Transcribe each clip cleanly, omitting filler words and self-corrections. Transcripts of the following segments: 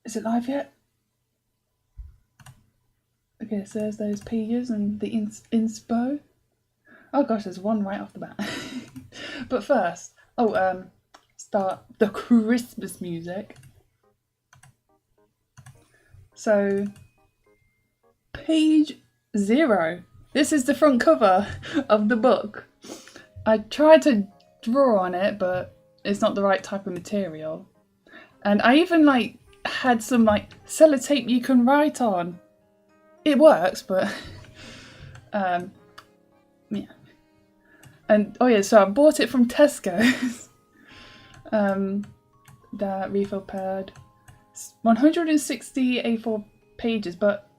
Is it live yet? Okay, so there's those pages and the inspo. Oh gosh, there's one right off the bat. But first, start the Christmas music. So, page 0. This is the front cover of the book. I tried to draw on it, but it's not the right type of material. And I even had some sellotape you can write on. It works, but yeah. And so I bought it from Tesco's. The refill pad, 160 A4 pages, but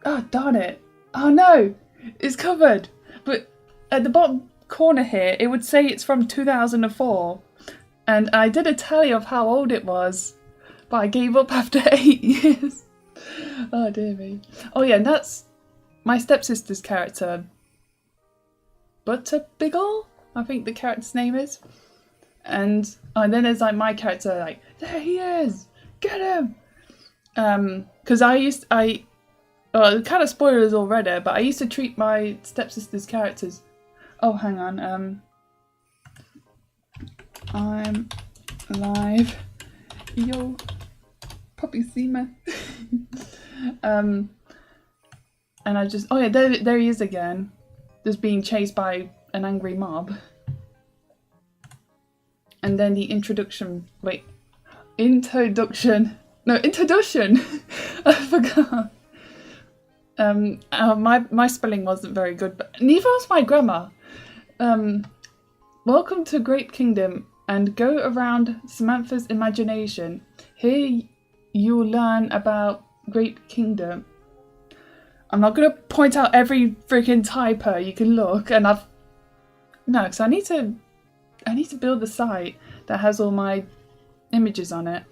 oh darn it! Oh no, it's covered. But at the bottom corner here, it would say it's from 2004, and I did a tally of how old it was, but I gave up after 8 years. Oh dear me. Oh yeah, and that's my stepsister's character, Butterbiggle, I think the character's name is. And then there's my character, there he is, get him. Because it kind of spoilers already, but I used to treat my stepsister's characters. Oh, hang on. I'm alive. Yo, probably see me. And I just, there he is again, just being chased by an angry mob. And then the introduction. No, introduction. I forgot. My spelling wasn't very good, but neither was my grammar. Welcome to Grape Kingdom, and go around Samantha's imagination. Here you'll learn about Grape Kingdom. I'm not gonna point out every freaking typo. You can look, and because I need to build a site that has all my images on it.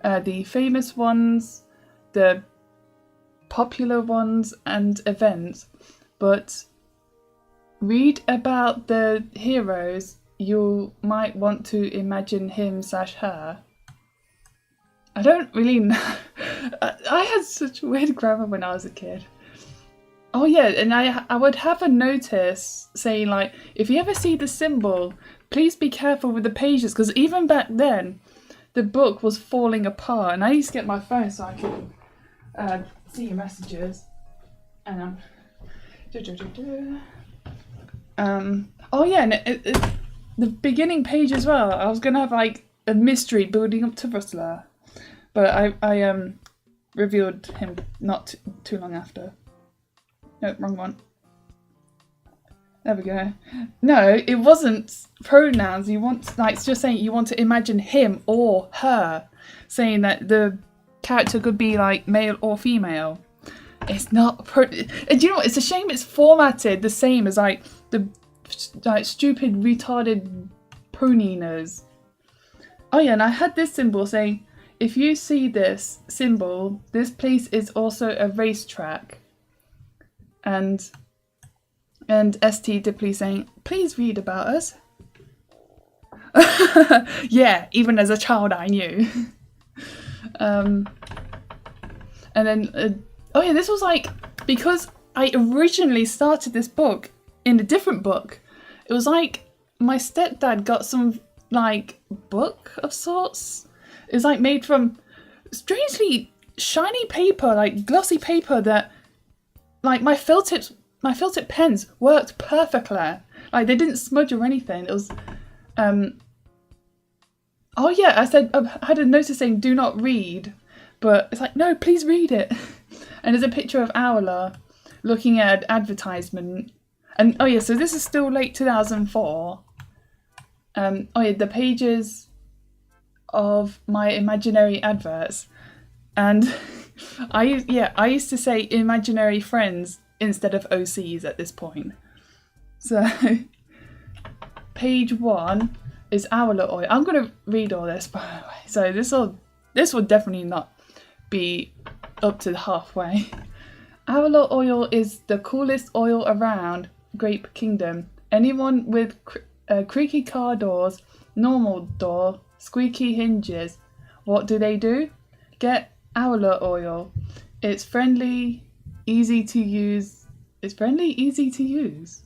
The famous ones, the popular ones, and events. But read about the heroes. You might want to imagine him/her. I don't really know. I had such weird grammar when I was a kid. Oh yeah, and I would have a notice saying if you ever see the symbol, please be careful with the pages, because even back then, the book was falling apart, and I used to get my phone so I could see your messages. And oh yeah, and the beginning page as well. I was gonna have a mystery building up to Rustler, but I revealed him not too long after. No, wrong one. There we go. No, it wasn't pronouns. You want it's just saying you want to imagine him or her, saying that the character could be male or female. It's not. And you know what? It's a shame it's formatted the same as the stupid retarded poninas. Oh yeah, and I had this symbol saying, if you see this symbol, this place is also a racetrack. And ST Dipley saying, please read about us. Yeah, even as a child I knew. And then, this was because I originally started this book in a different book. It was my stepdad got some book of sorts. It was made from strangely shiny paper, glossy paper that my felt-tip pens worked perfectly. They didn't smudge or anything. It was oh yeah, I had a notice saying do not read, but it's no, please read it. And there's a picture of Owler looking at an advertisement. And oh yeah, so this is still late 2004. The pages of my imaginary adverts. And I used to say imaginary friends instead of OCs at this point. So page 1 is Owler Oil. I'm gonna read all this, by the way. So this will definitely not be up to halfway. Owler Oil is the coolest oil around Grape Kingdom. Anyone with creaky car doors, normal door, squeaky hinges, what do? Get Owler oil. It's friendly, easy to use. It's friendly, easy to use.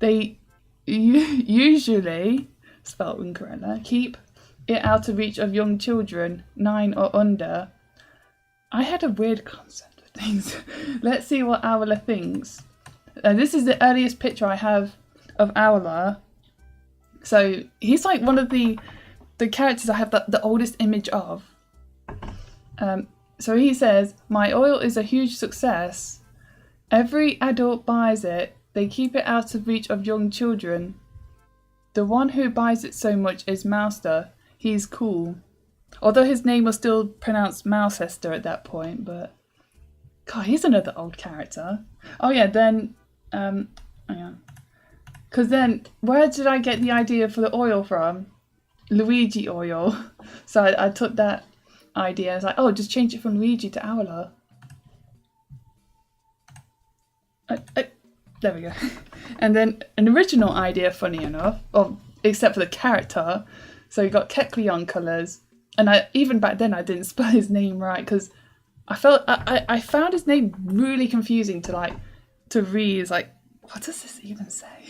They usually, spelled incorrectly, keep it out of reach of young children, 9 or under. I had a weird concept of things. Let's see what Owler thinks. This is the earliest picture I have of Owler. So he's like one of the characters I have the oldest image of. So he says, my oil is a huge success. Every adult buys it. They keep it out of reach of young children. The one who buys it so much is Mouster. He's cool. Although his name was still pronounced Mousehester at that point, but... God, he's another old character. Oh yeah, then... Because then, where did I get the idea for the oil from? Luigi oil. So I took that idea. I was like, oh, just change it from Luigi to Owler. There we go. And then an original idea, funny enough, except for the character. So you got Kecleon colours. And even back then I didn't spell his name right because I found his name really confusing to read. It's like, what does this even say?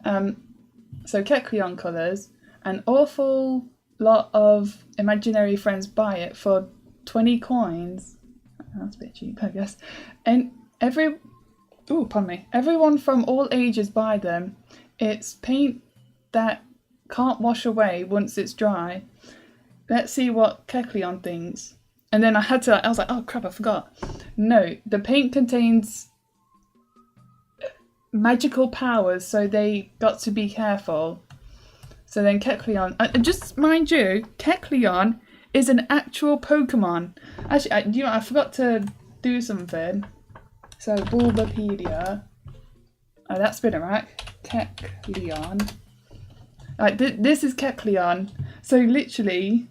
So Kecleon colours, an awful lot of imaginary friends buy it for 20 coins. That's a bit cheap, I guess. And everyone from all ages buy them. It's paint that can't wash away once it's dry. Let's see what Kecleon thinks. And then I was like, oh crap, I forgot. No, the paint contains magical powers, so they got to be careful. So then Kecleon, just mind you, Kecleon is an actual Pokemon. Actually, I forgot to do something. So Bulbapedia, that's Spinarak, Kecleon. This is Kecleon. So literally,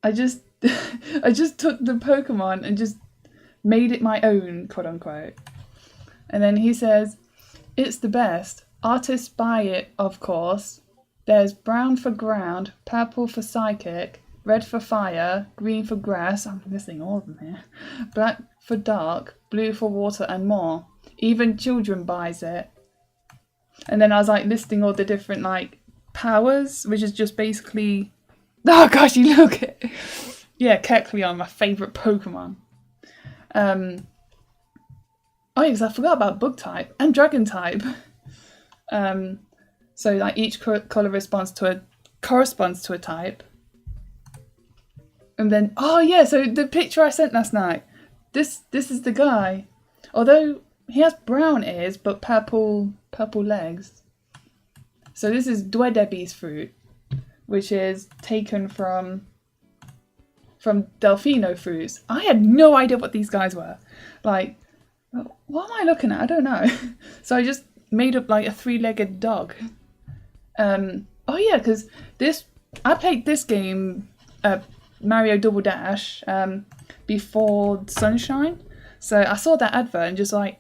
I just took the Pokemon and just made it my own, quote unquote. And then he says, it's the best. Artists buy it, of course. There's brown for ground, purple for psychic, red for fire, green for grass. I'm listing all of them here. Black for dark, blue for water, and more. Even children buys it. And then I was like listing all the different like powers, which is just basically, oh gosh, you look at, yeah, Kecleon, my favourite Pokemon. Oh yeah, because I forgot about bug type and dragon type. So like each colour corresponds to a type. And then, oh yeah, so the picture I sent last night, this is the guy. Although he has brown ears but purple legs. So this is Dwedebe's fruit, which is taken from Delfino fruits. I had no idea what these guys were. Like, what am I looking at? I don't know. So I just made up like a 3-legged dog. Oh yeah, because I played this game, Mario Double Dash, before Sunshine. So I saw that advert and just like,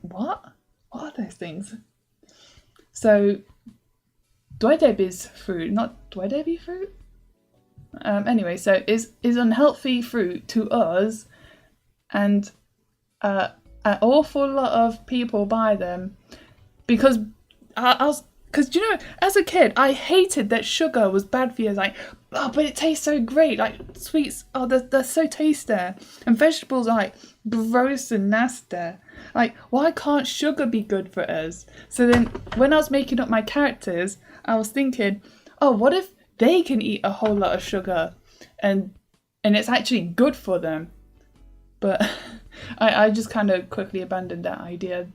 what? What are those things? So Dwedebe's fruit, not Dwedebe fruit? Anyway, so is unhealthy fruit to us, and an awful lot of people buy them because because you know, as a kid, I hated that sugar was bad for you. Like, oh, but it tastes so great. Like sweets, oh, they're so tasty, and vegetables are like gross and nasty. Like, why can't sugar be good for us? So then, when I was making up my characters, I was thinking, oh, what if they can eat a whole lot of sugar, and it's actually good for them? But I just kind of quickly abandoned that idea.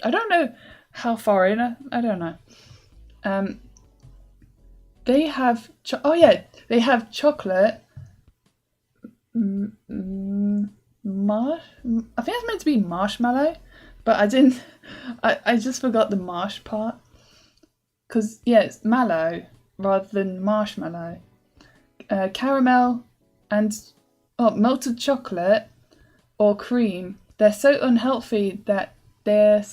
I don't know how far in. I don't know. They have they have chocolate. I think it's meant to be marshmallow, but I didn't. I just forgot the marsh part. Because yeah, it's mallow rather than marshmallow. Caramel and melted chocolate or cream. They're so unhealthy that they're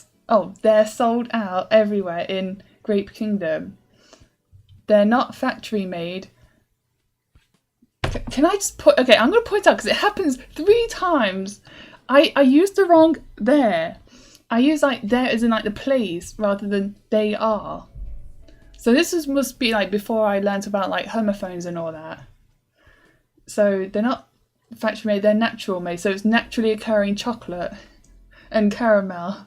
sold out everywhere in Grape Kingdom. They're not factory made. Can I just put... Okay, I'm going to point out, because it happens 3 times. I used the wrong there. I use like there as in like the place rather than they are. So must be like before I learnt about like homophones and all that. So they're not factory made, they're natural made. So it's naturally occurring chocolate and caramel.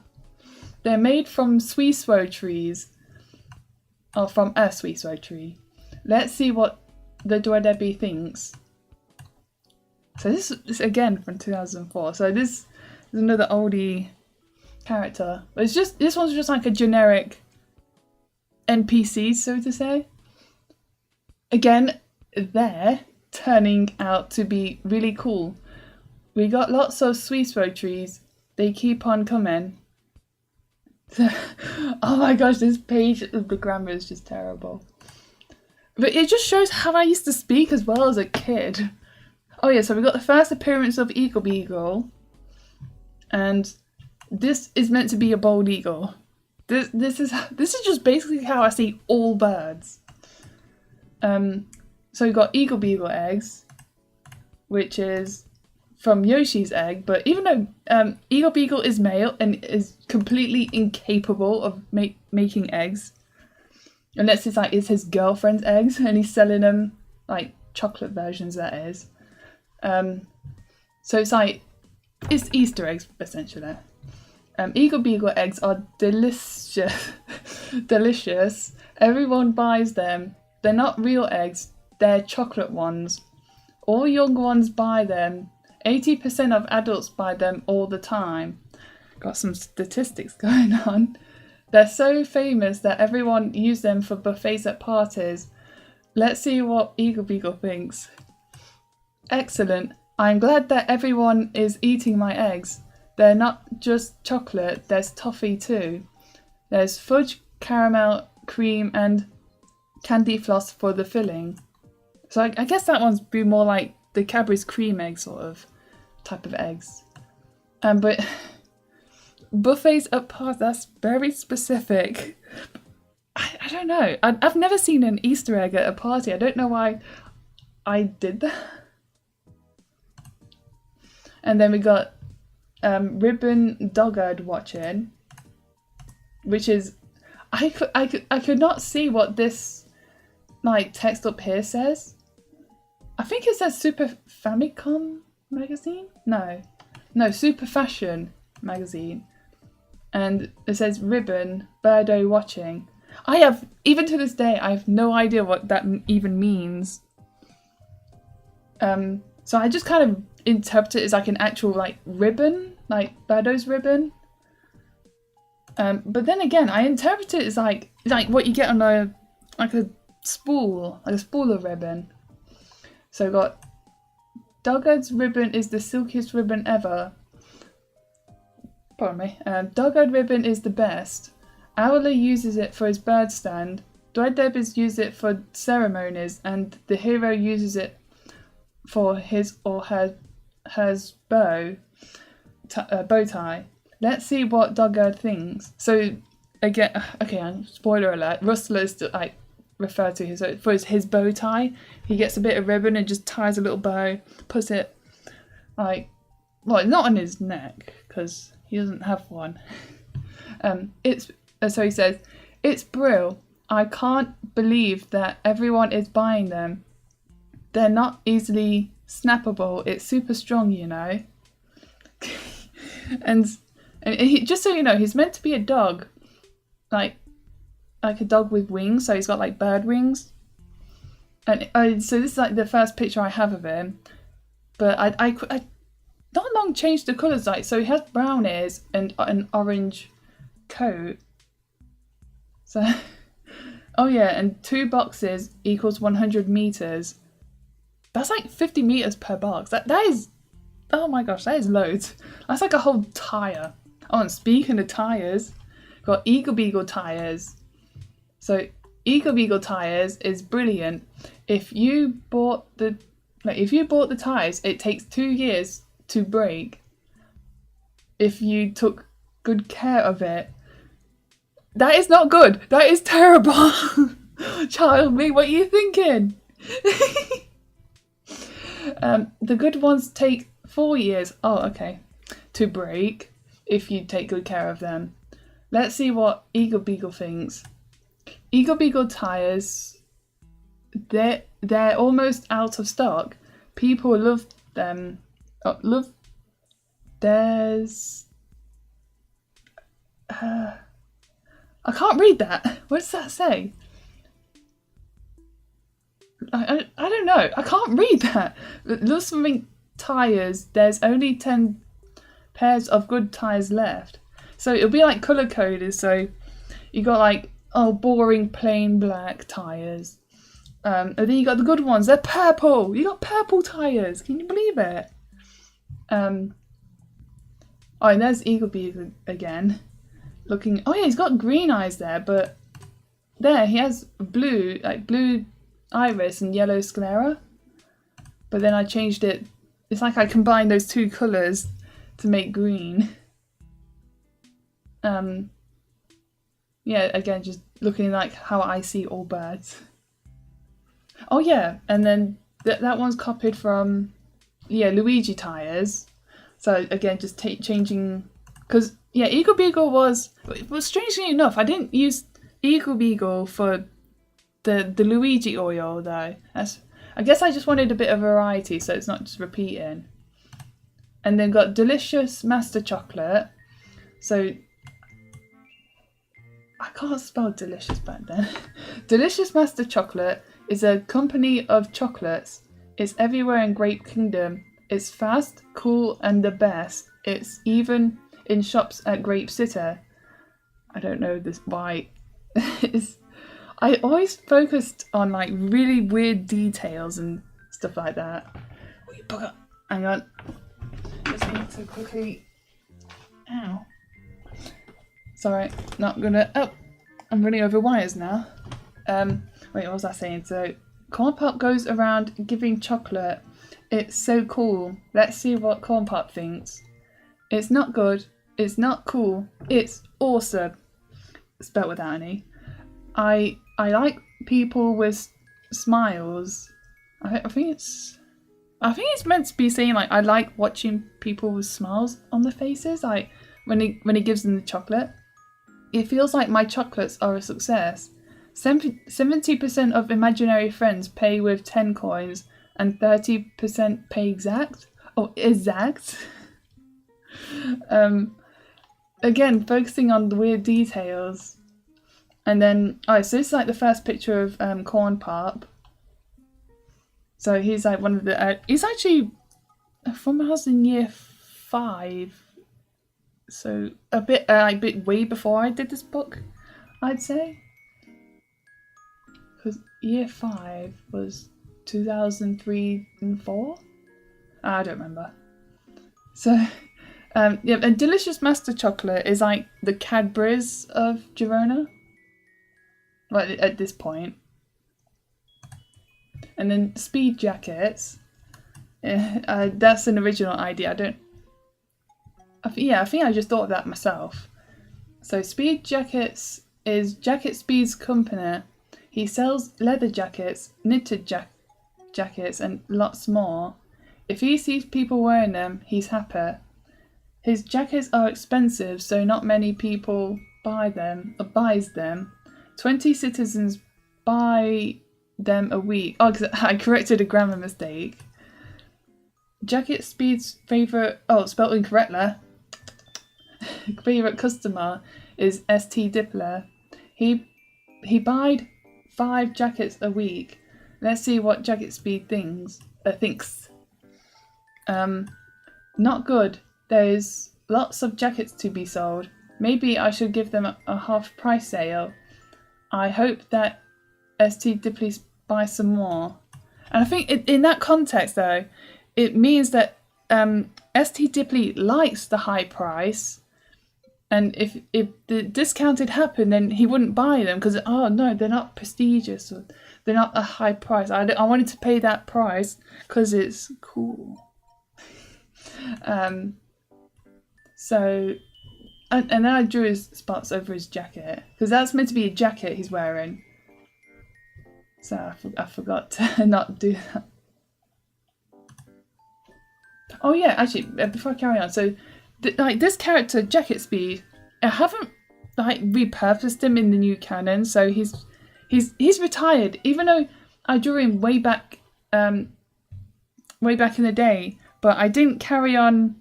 They're made from Swiswo trees. Or from a Swiswo tree. Let's see what the Dwedebi thinks. So this is again from 2004. So this is another oldie character. But it's just, this one's just like a generic NPC, so to say. Again, they're turning out to be really cool. We got lots of Swiswo trees. They keep on coming. Oh my gosh, this page of the grammar is just terrible. But it just shows how I used to speak as well as a kid. Oh yeah, so we got the first appearance of Eagle Beagle. And this is meant to be a bald eagle. This is just basically how I see all birds. So we got Eagle Beagle eggs, which is from Yoshi's egg, but even though Eagle Beagle is male and is completely incapable of making eggs, unless it's his girlfriend's eggs and he's selling them like chocolate versions, that is. So it's Easter eggs essentially. Eagle Beagle eggs are delicious. Delicious. Everyone buys them. They're not real eggs, they're chocolate ones. All young ones buy them. 80% of adults buy them all the time. Got some statistics going on. They're so famous that everyone uses them for buffets at parties. Let's see what Eagle Beagle thinks. Excellent. I'm glad that everyone is eating my eggs. They're not just chocolate, there's toffee too. There's fudge, caramel, cream and candy floss for the filling. So I guess that one's be more like the Cadbury's cream egg sort of type of eggs. But buffets at parties, that's very specific. I don't know. I've never seen an Easter egg at a party. I don't know why I did that. And then we got Ribbon Dogard watching, which is I could not see what this like text up here says. I think it says Super Famicom magazine. No, Super Fashion magazine, and it says Ribbon Birdo watching. Even to this day I have no idea what that even means. So I just kind of interpret it as like an actual like ribbon, like Birdo's ribbon. But then again, I interpret it as like what you get on a spool, like a spool of ribbon. So we got Dogard's ribbon is the silkiest ribbon ever. Pardon me. Dogard ribbon is the best. Owler uses it for his bird stand. Dwedebi uses it for ceremonies, and the hero uses it for his or her bow tie. Let's see what Dogard thinks. So again, okay, spoiler alert. Rustler is like referred to for his bow tie. He gets a bit of ribbon and just ties a little bow, puts it like, well, not on his neck because he doesn't have one. So he says, "It's brill. I can't believe that everyone is buying them. They're not easily snappable. It's super strong, you know." and he, just so you know, he's meant to be a dog, like a dog with wings. So he's got like bird wings. And so this is like the first picture I have of him. But I not long changed the colours. Like, so he has brown ears and an orange coat. So, oh yeah, and 2 boxes equals 100 meters. That's like 50 meters per box. That is, oh my gosh, that is loads. That's like a whole tire. Oh, and speaking of tires, got Eagle Beagle tires. So Eagle Beagle tires is brilliant. If you bought the tires, it takes 2 years to break. If you took good care of it. That is not good. That is terrible. Child me, what are you thinking? The good ones take 4 years. Oh, okay. To break if you take good care of them. Let's see what Eagle Beagle thinks. Eagle Beagle tires, they're almost out of stock. People love them. There's I can't read that. What does that say? I don't know. I can't read that. Love something tires. There's only 10 pairs of good tires left. So it'll be like color coded. So you got like boring plain black tires. And then you got the good ones. They're purple. You got purple tires. Can you believe it? And there's Eagle Beagle again. Looking. Oh yeah, he's got green eyes there, but there he has blue iris and yellow sclera. But then I changed it. It's like I combined those two colours to make green. Yeah, again, just looking like how I see all birds. Oh yeah, and then that one's copied from Luigi tires. So again, just changing, because Eagle Beagle was strangely enough, I didn't use Eagle Beagle for the Luigi oil though. I guess I just wanted a bit of variety, so it's not just repeating. And then got Delicious Master Chocolate. So I can't spell delicious back then. Delicious Master Chocolate is a company of chocolates. It's everywhere in Grape Kingdom. It's fast, cool, and the best. It's even in shops at Grape Sitter. I don't know this why. I always focused on like really weird details and stuff like that. Hang on. Just need to quickly. Ow. Sorry, not gonna. Oh, I'm running over wires now. Wait, what was I saying? So, Corn Pop goes around giving chocolate. It's so cool. Let's see what Corn Pop thinks. It's not good. It's not cool. It's awesome. Spelled without any. I like people with smiles. I think it's meant to be saying like I like watching people with smiles on their faces. Like when he gives them the chocolate, it feels like my chocolates are a success. 70% of imaginary friends pay with 10 coins and 30% pay exact. Oh, exact. Again, focusing on the weird details. And then, so this is like the first picture of Corn Pop. So he's like one of the, he's actually from I was in year 5. So a bit way before I did this book, I'd say. Because year 5 was 2003 and 4? I don't remember. So, and Delicious Master Chocolate is like the Cadbury's of Girona. Well, at this point. And then Speed Jackets. That's an original idea. I think I just thought of that myself. So Speed Jackets is Jacket Speed's company. He sells leather jackets, knitted jackets, and lots more. If he sees people wearing them, he's happy. His jackets are expensive, so not many people buys them. 20 citizens buy them a week. Oh, 'cause I corrected a grammar mistake. Jacket Speed's spelled incorrectly. Favorite customer is St. Dippler. He buyed 5 jackets a week. Let's see what Jacket Speed thinks. Not good. There's lots of jackets to be sold. Maybe I should give them a half price sale. I hope that St. Dippler buys some more. And I think in that context though, it means that St. Dippler likes the high price. And if the discount had happened, then he wouldn't buy them because, no, they're not prestigious or they're not a high price. I wanted to pay that price because it's cool. So, and then I drew his spots over his jacket because that's meant to be a jacket he's wearing. So I forgot to not do that. Oh yeah, actually, before I carry on, so like this character, Jacket Speed, I haven't like repurposed him in the new canon, so he's retired, even though I drew him way back in the day, but I didn't carry on.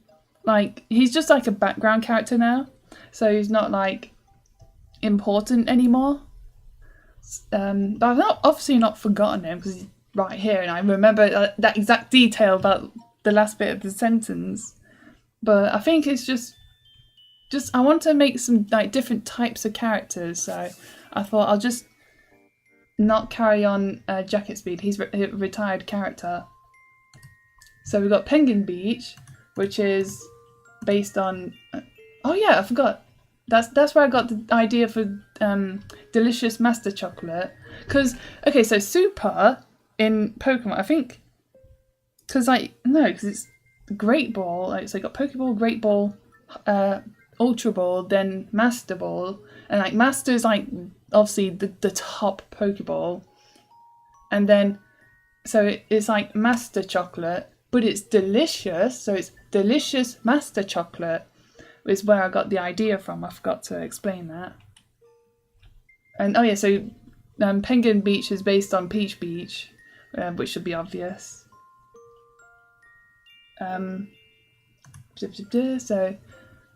Like, he's just like a background character now, so he's not like important anymore. But I've obviously not forgotten him because he's right here, and I remember that exact detail about the last bit of the sentence. But I think it's just I want to make some like different types of characters, so I thought I'll just not carry on Jacket Speed. He's a retired character. So we've got Penguin Beach, which is based on. Oh yeah, I forgot. That's where I got the idea for Delicious Master Chocolate. Because okay, so Super in Pokemon, I think, because it's Great Ball. Like, so you got Pokeball, Great Ball, Ultra Ball, then Master Ball, and like Master is like obviously the top Pokeball, and then so it's like Master Chocolate, but it's delicious, so it's Delicious Master Chocolate is where I got the idea from. I forgot to explain that. And oh yeah, so Penguin Beach is based on Peach Beach, which should be obvious. So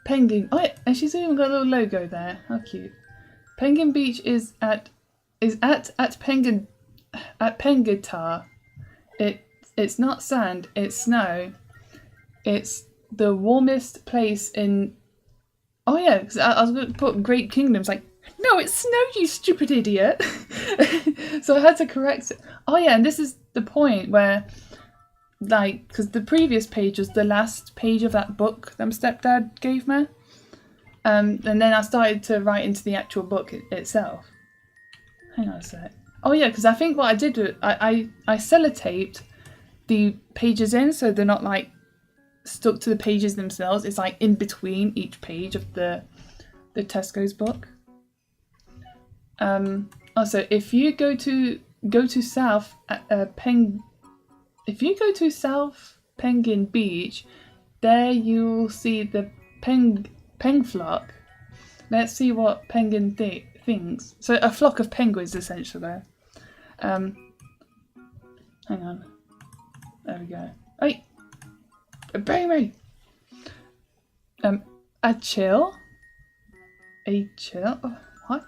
Penguin. Oh yeah, and she's even got a little logo there. How cute. Penguin Beach is at Penguitar. It's not sand. It's snow. It's the warmest place in. Oh yeah, because I was going to put Great Kingdoms. Like, no, it's snow, you stupid idiot. So I had to correct it. Oh yeah, and this is the point where, like, because the previous page was the last page of that book that my stepdad gave me. And then I started to write into the actual book itself. Hang on a sec. Oh yeah, because I think what I did was I sellotaped the pages in so they're not like stuck to the pages themselves. It's like in between each page of the Tesco's book. Also, if you go to South if you go to South Penguin Beach, there you'll see the Peng flock. Let's see what Penguin thinks. So a flock of penguins, essentially. Hang on. There we go. Hey, bring me. A chill. What?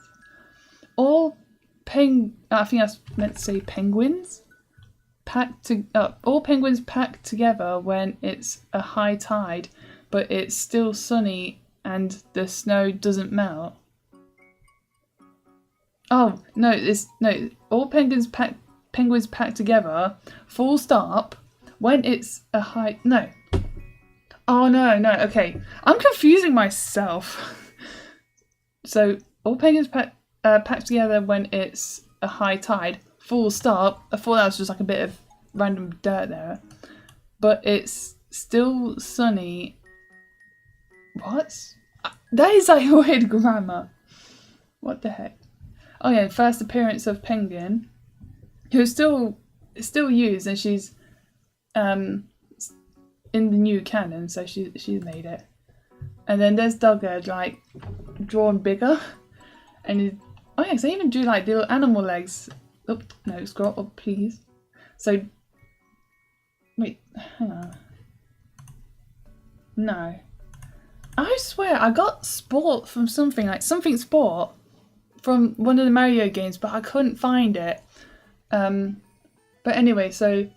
All I think I meant to say penguins. All penguins packed together when it's a high tide, but it's still sunny and the snow doesn't melt. Oh no! All penguins packed together. Full stop. When it's a high. No. Oh no! Okay, I'm confusing myself. So all penguins packed together when it's a high tide. Full stop. I thought that was just like a bit of random dirt there, but it's still sunny. What? That is like weird grammar. What the heck? Oh yeah, first appearance of Penguin, who's still used, and she's in the new canon, so she's made it. And then there's Duggard, like drawn bigger, and oh yeah, so I even drew like the little animal legs. Oh no, scroll up please. So wait, hang on. No. I swear I got sport from something sport from one of the Mario games, but I couldn't find it. But anyway, so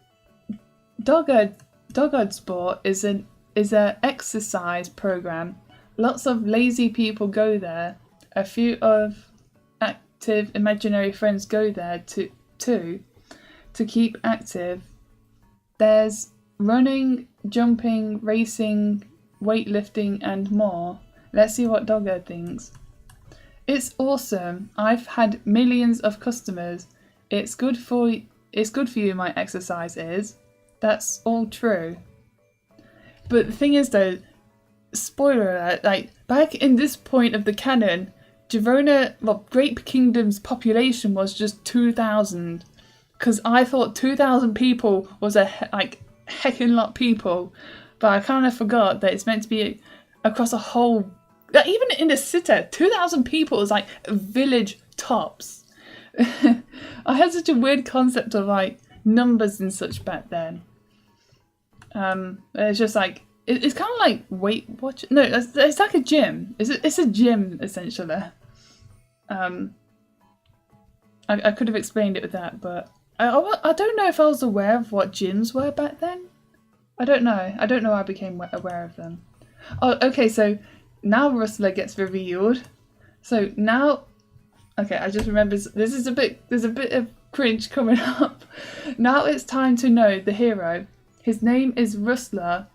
Duggard Sport is an exercise program. Lots of lazy people go there. A few of active imaginary friends go there to keep active. There's running, jumping, racing, weightlifting and more. Let's see what Duggard thinks. It's awesome. I've had millions of customers. It's good for you, my exercise is. That's all true. But the thing is though, spoiler alert, like back in this point of the canon, Great Kingdom's population was just 2,000. Because I thought 2,000 people was a heckin' lot of people. but I kind of forgot that it's meant to be across a whole. Even in the city, 2,000 people is like a village tops. I had such a weird concept of like numbers and such back then. It's just like it's kind of like Weight Watch. No, it's like a gym. It's a gym essentially. I could have explained it with that, but I don't know if I was aware of what gyms were back then. I don't know. I don't know how I became aware of them. Oh, okay. So now Rustler gets revealed. So now, okay, I just remember there's a bit of cringe coming up. Now it's time to know the hero. His name is Rustler.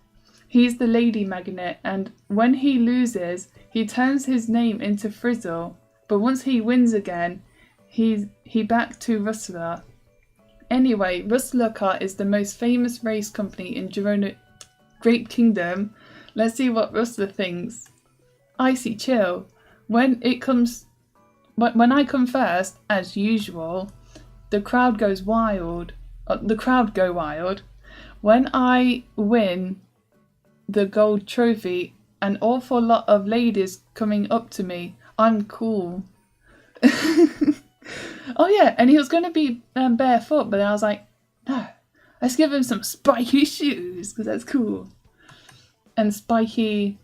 He's the lady magnet, and when he loses, he turns his name into Frizzle. But once he wins again, he back to Rustler. Anyway, Rustler Car is the most famous race company in Girona Great Kingdom. Let's see what Rustler thinks. Icy chill. When I come first, as usual, the crowd goes wild. The crowd go wild. When I win the gold trophy, an awful lot of ladies coming up to me. I'm cool. Oh yeah, and he was going to be barefoot, but I was like, no, let's give him some spiky shoes because that's cool. And spiky,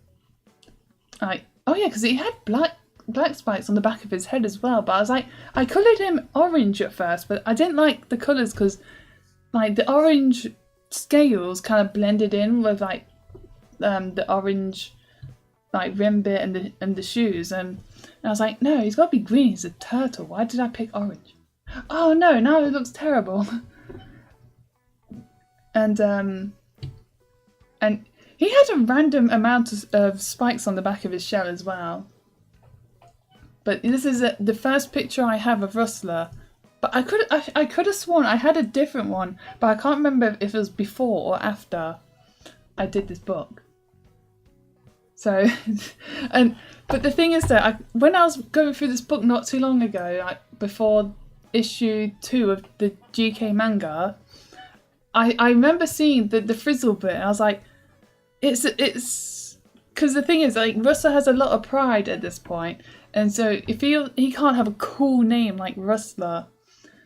oh yeah, because he had black spikes on the back of his head as well. But I was like, I coloured him orange at first, but I didn't like the colours because like the orange scales kind of blended in with like the orange like rim bit and the shoes, and I was like, no, he's got to be green. He's a turtle. Why did I pick orange? Oh no, now it looks terrible. And he had a random amount of spikes on the back of his shell as well. But this is the first picture I have of Rustler. But I could have sworn I had a different one, but I can't remember if it was before or after I did this book. So, but the thing is that when I was going through this book not too long ago, like before issue 2 of the GK manga, I remember seeing the Frizzle bit, and I was like, it's because the thing is like Rustler has a lot of pride at this point, and so if he can't have a cool name like Rustler,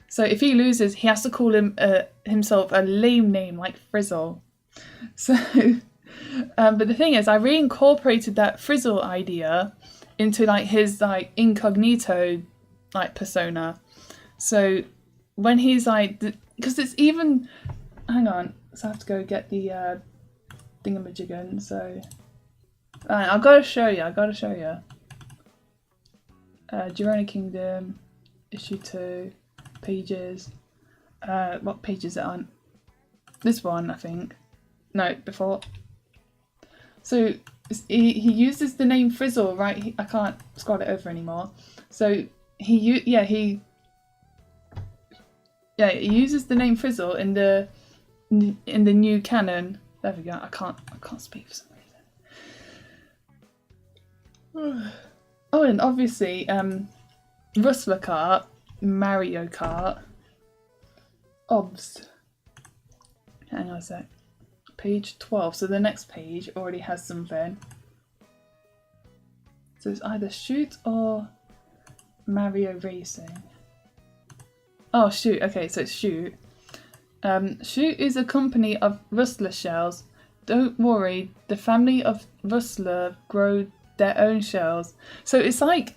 so if he loses, he has to call himself a lame name like Frizzle. So. But the thing is, I reincorporated that Frizzle idea into like his like incognito like persona. So when he's like, because it's even, hang on, so I have to go get the thingamajiggen. So I've got to show you. Girona Kingdom, issue 2, pages. What page is it on? This one, I think. No, before. So he uses the name Frizzle, right? I can't scroll it over anymore. So he uses the name Frizzle in the new canon. There we go. I can't speak for some reason. Oh, and obviously, Rustler Kart, Mario Kart, OBS. Hang on a sec. Page 12, so the next page already has something. So it's either Shoot or Mario Racing. Oh, Shoot. Okay, so it's Shoot. Shoot is a company of Rustler shells. Don't worry, the family of Rustler grow their own shells. So it's like,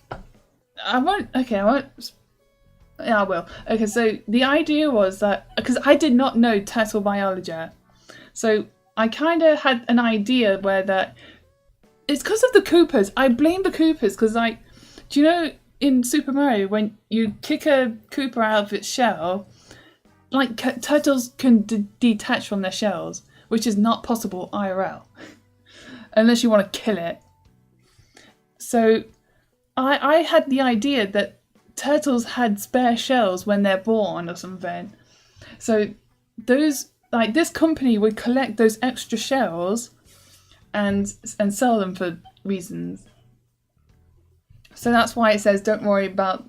I won't. Yeah, I will. Okay, so the idea was that, because I did not know turtle biology, so I kind of had an idea where that it's because of the Koopas. I blame the Koopas because, like, do you know in Super Mario when you kick a Koopa out of its shell, like turtles can detach from their shells, which is not possible IRL, unless you want to kill it. So I had the idea that turtles had spare shells when they're born or something. So those, like, this company would collect those extra shells and sell them for reasons. So that's why it says don't worry about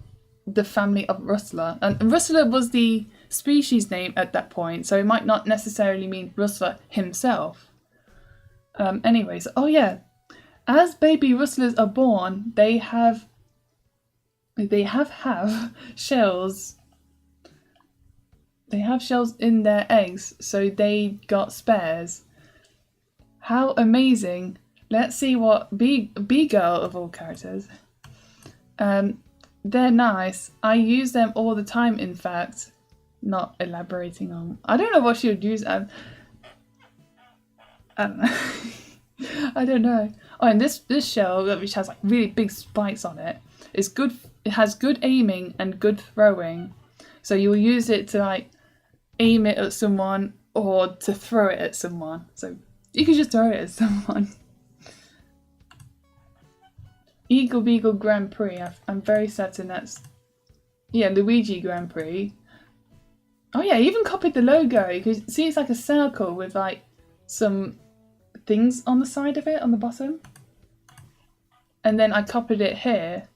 the family of Rustler. And Rustler was the species name at that point, so it might not necessarily mean Rustler himself. Anyways, oh yeah, as baby rustlers are born, they have shells. They have shells in their eggs, so they got spares. How amazing! Let's see what Bee Girl of all characters. They're nice. I use them all the time. In fact, not elaborating on. I don't know what she would use. I don't know. I don't know. Oh, and this shell, which has like really big spikes on it, is good. It has good aiming and good throwing, so you'll use it to like aim it at someone or to throw it at someone. So you can just throw it at someone. Eagle Beagle Grand Prix. I'm very certain that's Luigi Grand Prix. Oh yeah, I even copied the logo. You can see it's like a circle with like some things on the side of it on the bottom, and then I copied it here.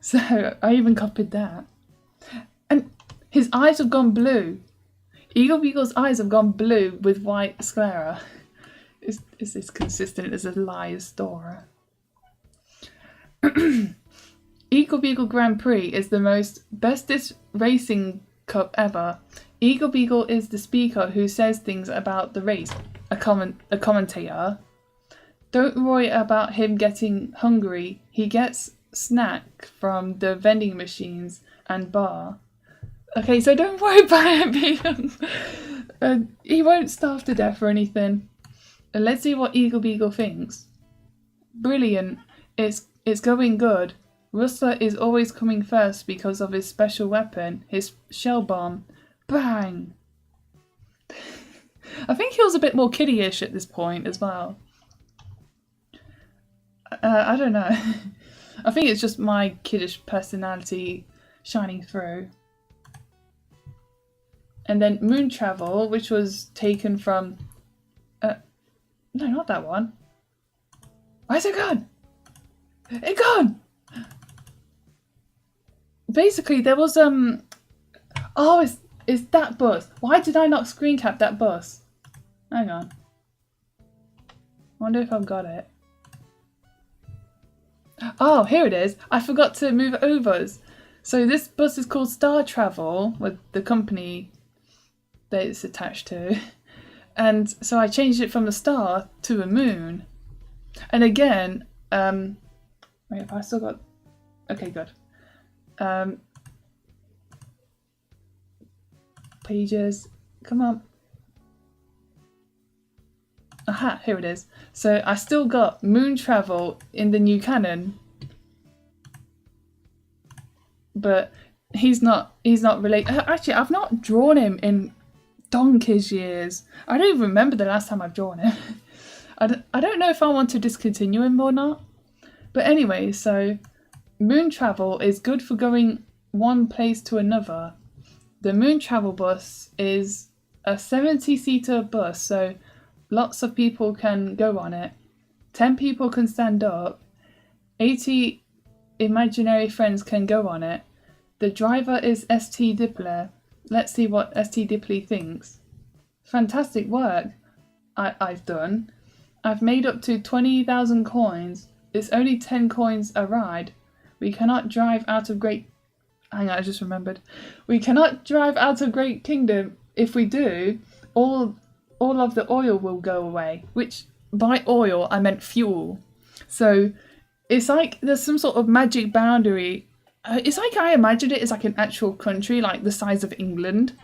So I even copied that. And his eyes have gone blue. Eagle Beagle's eyes have gone blue with white sclera. Is this consistent as a liar store? Eagle Beagle Grand Prix is the bestest racing cup ever. Eagle Beagle is the speaker who says things about the race. A commentator. Don't worry about him getting hungry. He gets snack from the vending machines and bar. Okay, so don't worry about it. He won't starve to death or anything. Let's see what Eagle Beagle thinks. Brilliant. It's going good. Rustler is always coming first because of his special weapon, his shell bomb. Bang! I think he was a bit more kiddie-ish at this point as well. I don't know. I think it's just my kiddish personality shining through. And then Moon Travel, which was taken from... no, not that one. Why is it gone? It gone! Basically, there was... Oh, it's that bus. Why did I not screen cap that bus? Hang on. I wonder if I've got it. Oh, here it is. I forgot to move it over. So this bus is called Star Travel, with the company that it's attached to. And so I changed it from a star to a moon. And again, wait, have I still got... Okay, good. Pages. Come on. Aha, here it is. So I still got Moon Travel in the new canon. But he's not related. Actually, I've not drawn him in donkey's years. I don't even remember the last time I've drawn him. I don't know if I want to discontinue him or not. But anyway, so Moon Travel is good for going one place to another. The Moon Travel bus is a 70-seater bus, so lots of people can go on it. 10 people can stand up. 80 imaginary friends can go on it. The driver is St. Dippler. Let's see what St. Dipley thinks. Fantastic work I've done. I've made up to 20,000 coins. It's only 10 coins a ride. We cannot drive out of Great... Hang on, I just remembered. We cannot drive out of Great Kingdom. If we do, all of the oil will go away. Which, by oil, I meant fuel. So, it's like there's some sort of magic boundary. It's like I imagined it as like an actual country, like the size of England.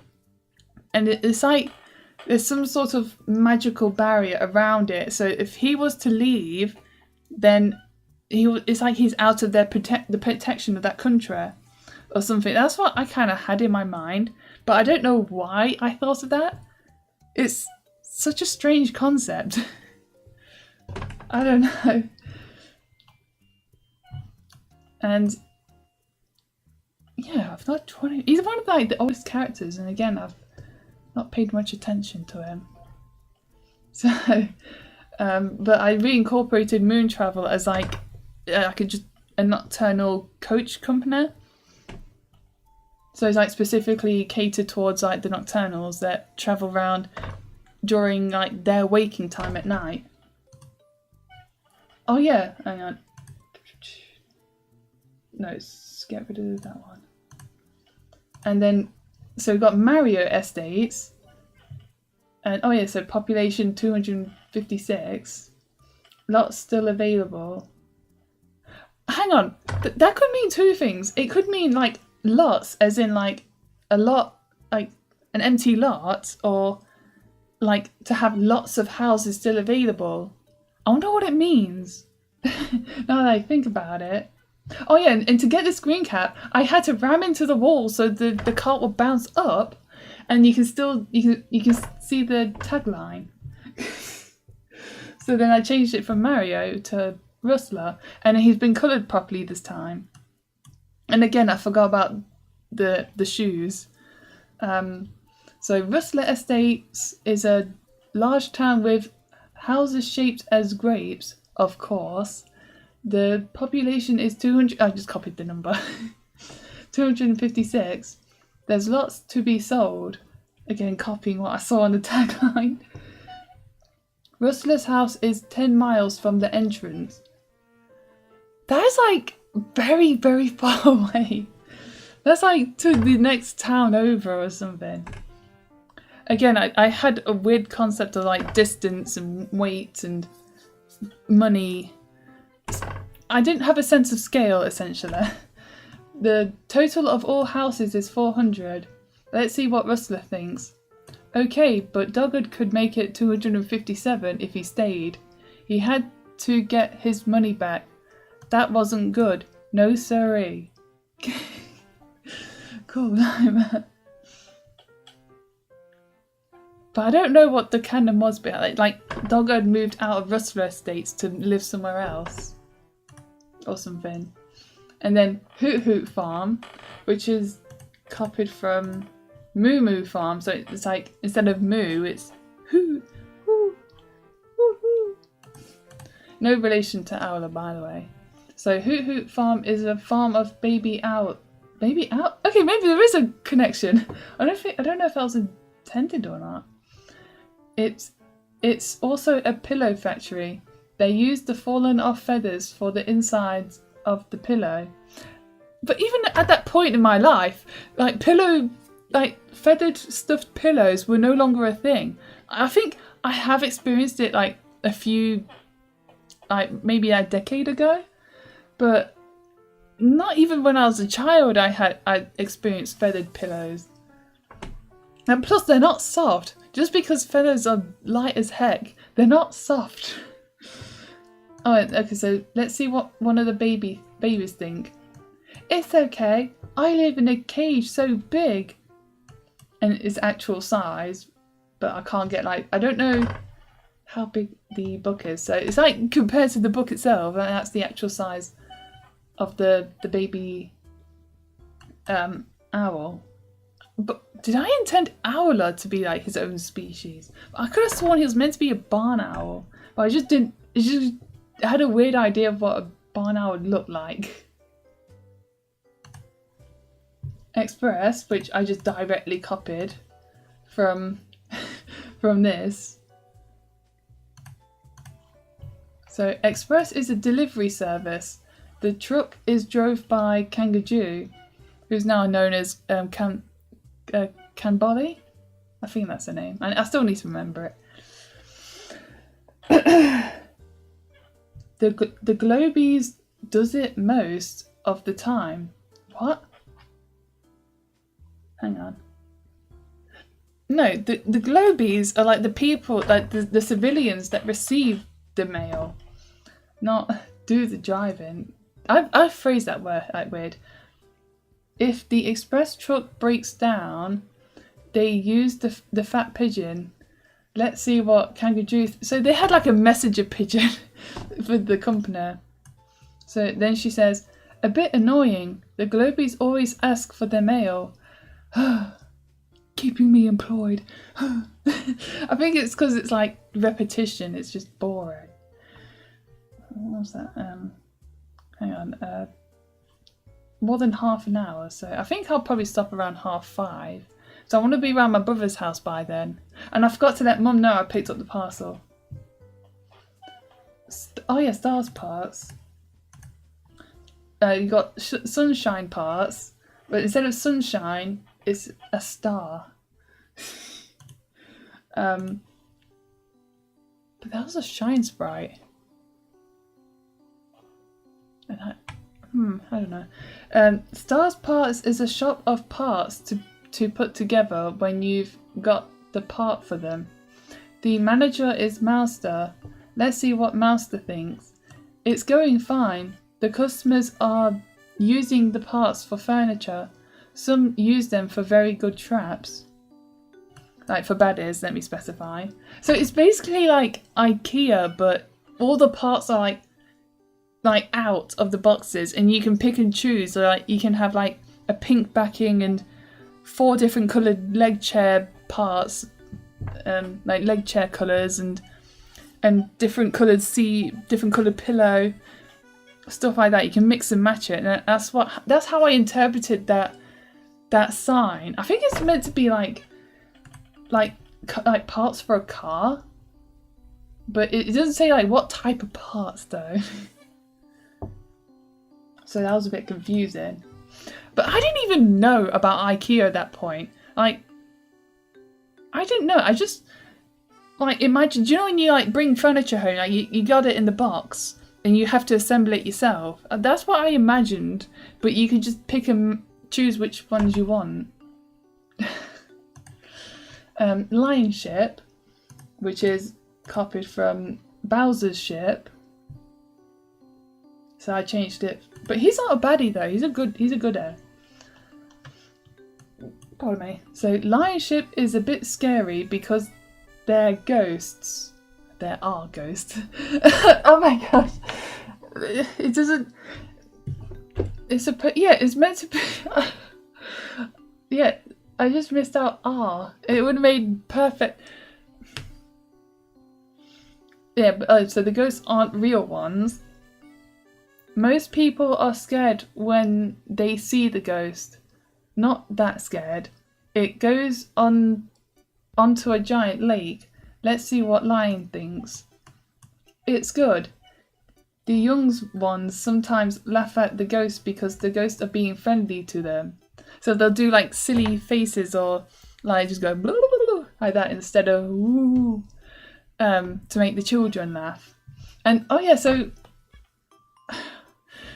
And it's like there's some sort of magical barrier around it. So if he was to leave, then it's like he's out of the protection of that country or something. That's what I kind of had in my mind. But I don't know why I thought of that. It's such a strange concept. I don't know. And yeah, I've not 20. He's one of like the oldest characters, and again, I've not paid much attention to him. So, but I reincorporated Moon Travel as like a nocturnal coach company. So it's like specifically catered towards like the nocturnals that travel around during like their waking time at night. Oh yeah, hang on. No, get rid of that one. And then, so we've got Mario Estates. And oh yeah, so population 256. Lots still available. Hang on, that could mean two things. It could mean like lots, as in like a lot, like an empty lot, or like to have lots of houses still available. I wonder what it means. Now that I think about it. Oh yeah, and to get this green cap, I had to ram into the wall so the cart will bounce up, and you can see the tagline. So then I changed it from Mario to Rustler, and he's been coloured properly this time. And again, I forgot about the shoes. So Rustler Estates is a large town with houses shaped as grapes, of course. The population is 200. I just copied the number. 256. There's lots to be sold. Again, copying what I saw on the tagline. Rustler's house is 10 miles from the entrance. That is like very, very far away. That's like to the next town over or something. Again, I had a weird concept of like distance and weight and money. I didn't have a sense of scale, essentially. The total of all houses is 400. Let's see what Rustler thinks. Okay, but Doggett could make it 257 if he stayed. He had to get his money back. That wasn't good. No siree. Cool. But I don't know what the canon was behind it. Like Doggett moved out of Rustler Estates to live somewhere else. Or something. And then Hoot Hoot Farm, which is copied from Moo Moo Farm. So it's like, instead of moo, it's hoo, hoo, hoo, hoo. No relation to Owler, by the way. So Hoot Hoot Farm is a farm of baby owl. Baby owl? Okay, maybe there is a connection. I don't know if that was intended or not. It's also a pillow factory. They use the fallen off feathers for the insides of the but even at that point in my life, like feathered stuffed pillows were no longer a thing. I think I have experienced it like maybe a decade ago, but not even when I was a child I experienced feathered pillows. And plus they're not soft. Just because feathers are light as heck, they're not soft. Oh, okay, so let's see what one of the babies think. It's okay. I live in a cage so big. And it's actual size, but I can't get I don't know how big the book is. So it's like compared to the book itself, and that's the actual size of the baby owl. But did I intend Owler to be like his own species? I could have sworn he was meant to be a barn owl, but I just didn't. I had a weird idea of what a barn owl would look like. Express, which I just directly copied from this. So Express is a delivery service. The truck is drove by Kangaju, who's now known as Canboli. I think that's her name. And I still need to remember it. The Globies does it most of the time. What? Hang on. No, the Globies are like the people, like the civilians that receive the mail, not do the driving. I've phrased that word like weird. If the express truck breaks down, they use the fat pigeon. Let's see what Kangaroo... So they had like a messenger pigeon for the company. So then she says, a bit annoying. The Globies always ask for their mail. Keeping me employed. I think it's because it's like repetition. It's just boring. What was that? Hang on. More than half an hour. So I think I'll probably stop around 5:30. So I want to be around my brother's house by then. And I forgot to let Mum know I picked up the parcel. Oh yeah, stars parts. You got sunshine parts, but instead of sunshine, it's a star. But that was a shine sprite. And I don't know. Stars Parts is a shop of parts to put together when you've got the part for them. The manager is Mouster. Let's see what Mouster thinks. It's going fine. The customers are using the parts for furniture. Some use them for very good traps. Like for baddies, let me specify. So it's basically like IKEA, but all the parts are like out of the boxes, and you can pick and choose. So like you can have like a pink backing and 4 different coloured leg chair parts, like leg chair colours and different coloured different coloured pillow, stuff like that. You can mix and match it, and that's how I interpreted that sign. I think it's meant to be like parts for a car, but it doesn't say like what type of parts though. So that was a bit confusing. But I didn't even know about IKEA at that point. Like, I didn't know. I just like imagine. Do you know when you like bring furniture home, like you got it in the box and you have to assemble it yourself? That's what I imagined. But you could just pick and choose which ones you want. Lion ship, which is copied from Bowser's ship. So I changed it. But he's not a baddie though. He's a gooder. Pardon me. So Lion ship is a bit scary because they're ghosts. There are ghosts. Oh my gosh. It doesn't. It's meant to be. Yeah. I just missed out R. It would have made perfect. Yeah, but so the ghosts aren't real ones. Most people are scared when they see the ghost. Not that scared. It goes onto a giant lake. Let's see what Lion thinks. It's good. The young ones sometimes laugh at the ghost because the ghosts are being friendly to them. So they'll do like silly faces or like just go blah, blah, blah, like that instead of woo, to make the children laugh. And oh yeah, so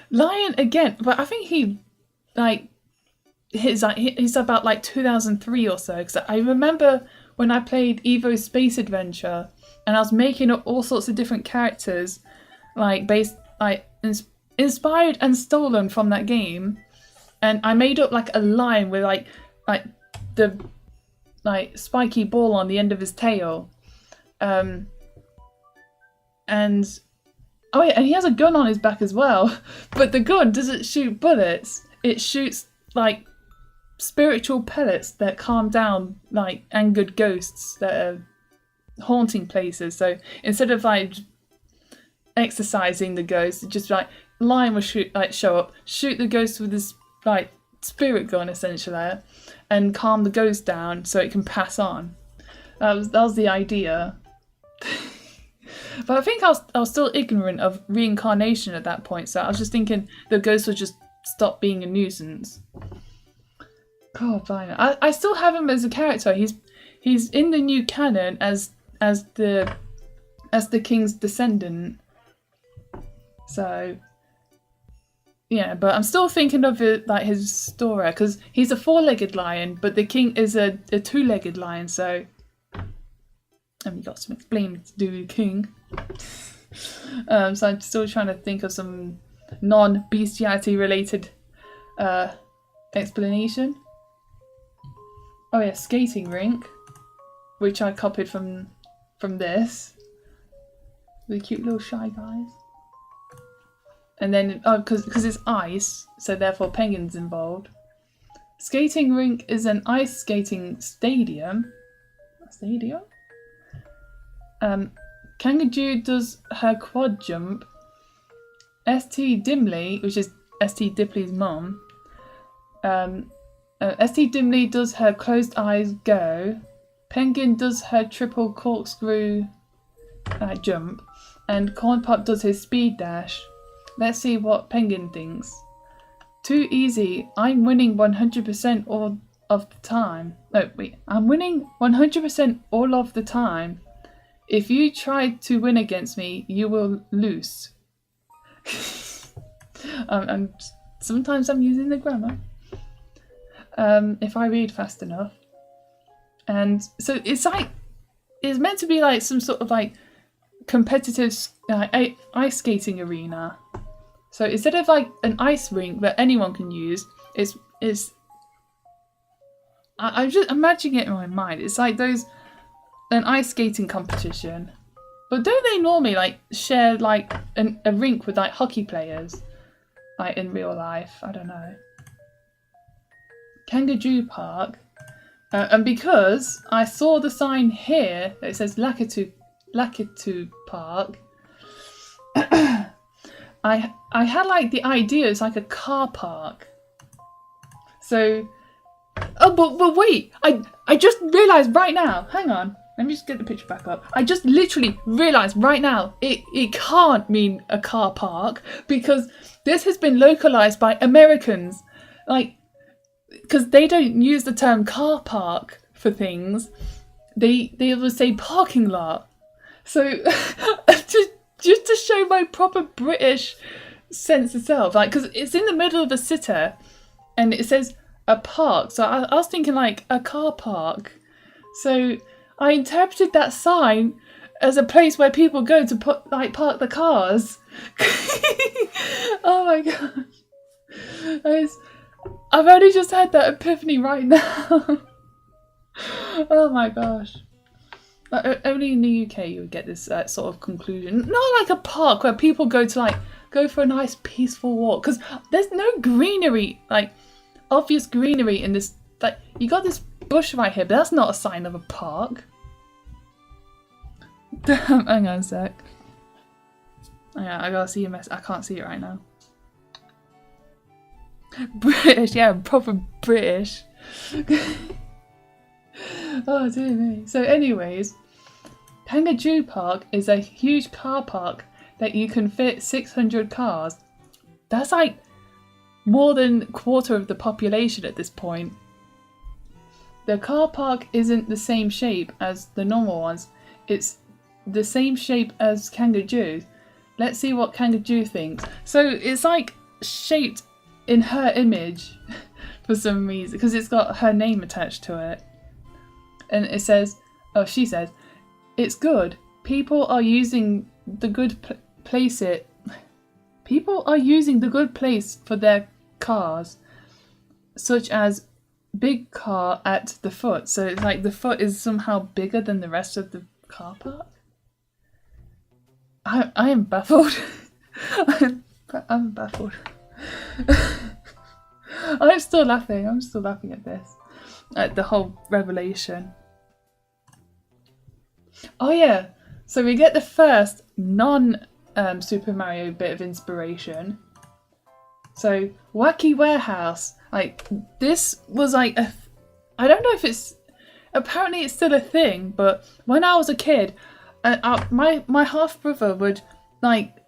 Lion again, but I think he's about like 2003 or so, because I remember when I played Evo Space Adventure and I was making up all sorts of different characters like based like inspired and stolen from that game. And I made up like a lion with like the like spiky ball on the end of his tail. And oh yeah, and he has a gun on his back as well. But the gun doesn't shoot bullets. It shoots like spiritual pellets that calm down like angered ghosts that are haunting places. So instead of like exercising the ghost, it just like Lion will show up, shoot the ghost with his like spirit gun essentially, and calm the ghost down so it can pass on. That was the idea. But I think I was still ignorant of reincarnation at that point, so I was just thinking the ghost would just stop being a nuisance. God, fine. I still have him as a character. He's in the new canon as the king's descendant. So yeah, but I'm still thinking of it like his story, because he's a 4-legged lion, but the king is a 2-legged lion. So, and we got some explaining to do with the king. So I'm still trying to think of some non-bestiality related explanation. Oh yeah, skating rink, which I copied from this. The cute little shy guys. And then, because it's ice, so therefore penguins involved. Skating rink is an ice skating stadium. Kangaroo does her quad jump. St. Dimly, which is St. Dipley's mum. St. Dimly does her closed eyes go. Penguin does her triple corkscrew jump. and Corn Pop does his speed dash. Let's see what Penguin thinks. Too easy. I'm winning 100% all of the time. No, wait. I'm winning 100% all of the time. If you try to win against me, you will lose. Sometimes I'm using the grammar. If I read fast enough. And so it's meant to be like some sort of like competitive ice skating arena. So instead of like an ice rink that anyone can use, I'm just imagining it in my mind. It's like an ice skating competition. But don't they normally like share like a rink with like hockey players, like in real life? I don't know. Kangaroo Park, and because I saw the sign here that it says Lakitu Park, I had like the idea it's like a car park. So, but wait, I just realised right now. Hang on. Let me just get the picture back up. I just literally realised right now it can't mean a car park because this has been localised by Americans. Like, because they don't use the term car park for things. They will say parking lot. So, just to show my proper British sense of self. Like, because it's in the middle of the city and it says a park. So I was thinking like a car park. So I interpreted that sign as a place where people go to park the cars. Oh my gosh. I've only just had that epiphany right now. Oh my gosh. Only in the UK you would get this sort of conclusion. Not like a park where people go for a nice peaceful walk. Because there's no greenery, like obvious greenery in this. Like, you got this bush right here, but that's not a sign of a park. Hang on a sec. Yeah, I gotta see your mess. I can't see it right now. British, yeah, proper British. Oh dear me. So anyways, Kangaroo Park is a huge car park that you can fit 600 cars. That's like more than a quarter of the population at this point. The car park isn't the same shape as the normal ones. It's the same shape as Kangaroo. Let's see what Kangaroo thinks. So it's like shaped in her image for some reason because it's got her name attached to it. And it says, she says, it's good. People are using the good place for their cars, such as big car at the foot. So it's like the foot is somehow bigger than the rest of the car park. I am baffled. I'm baffled. I'm still laughing at this. At the whole revelation. Oh yeah, so we get the first Super Mario bit of inspiration. So Wacky Warehouse, like this was like I don't know if apparently it's still a thing, but when I was a kid, my half brother would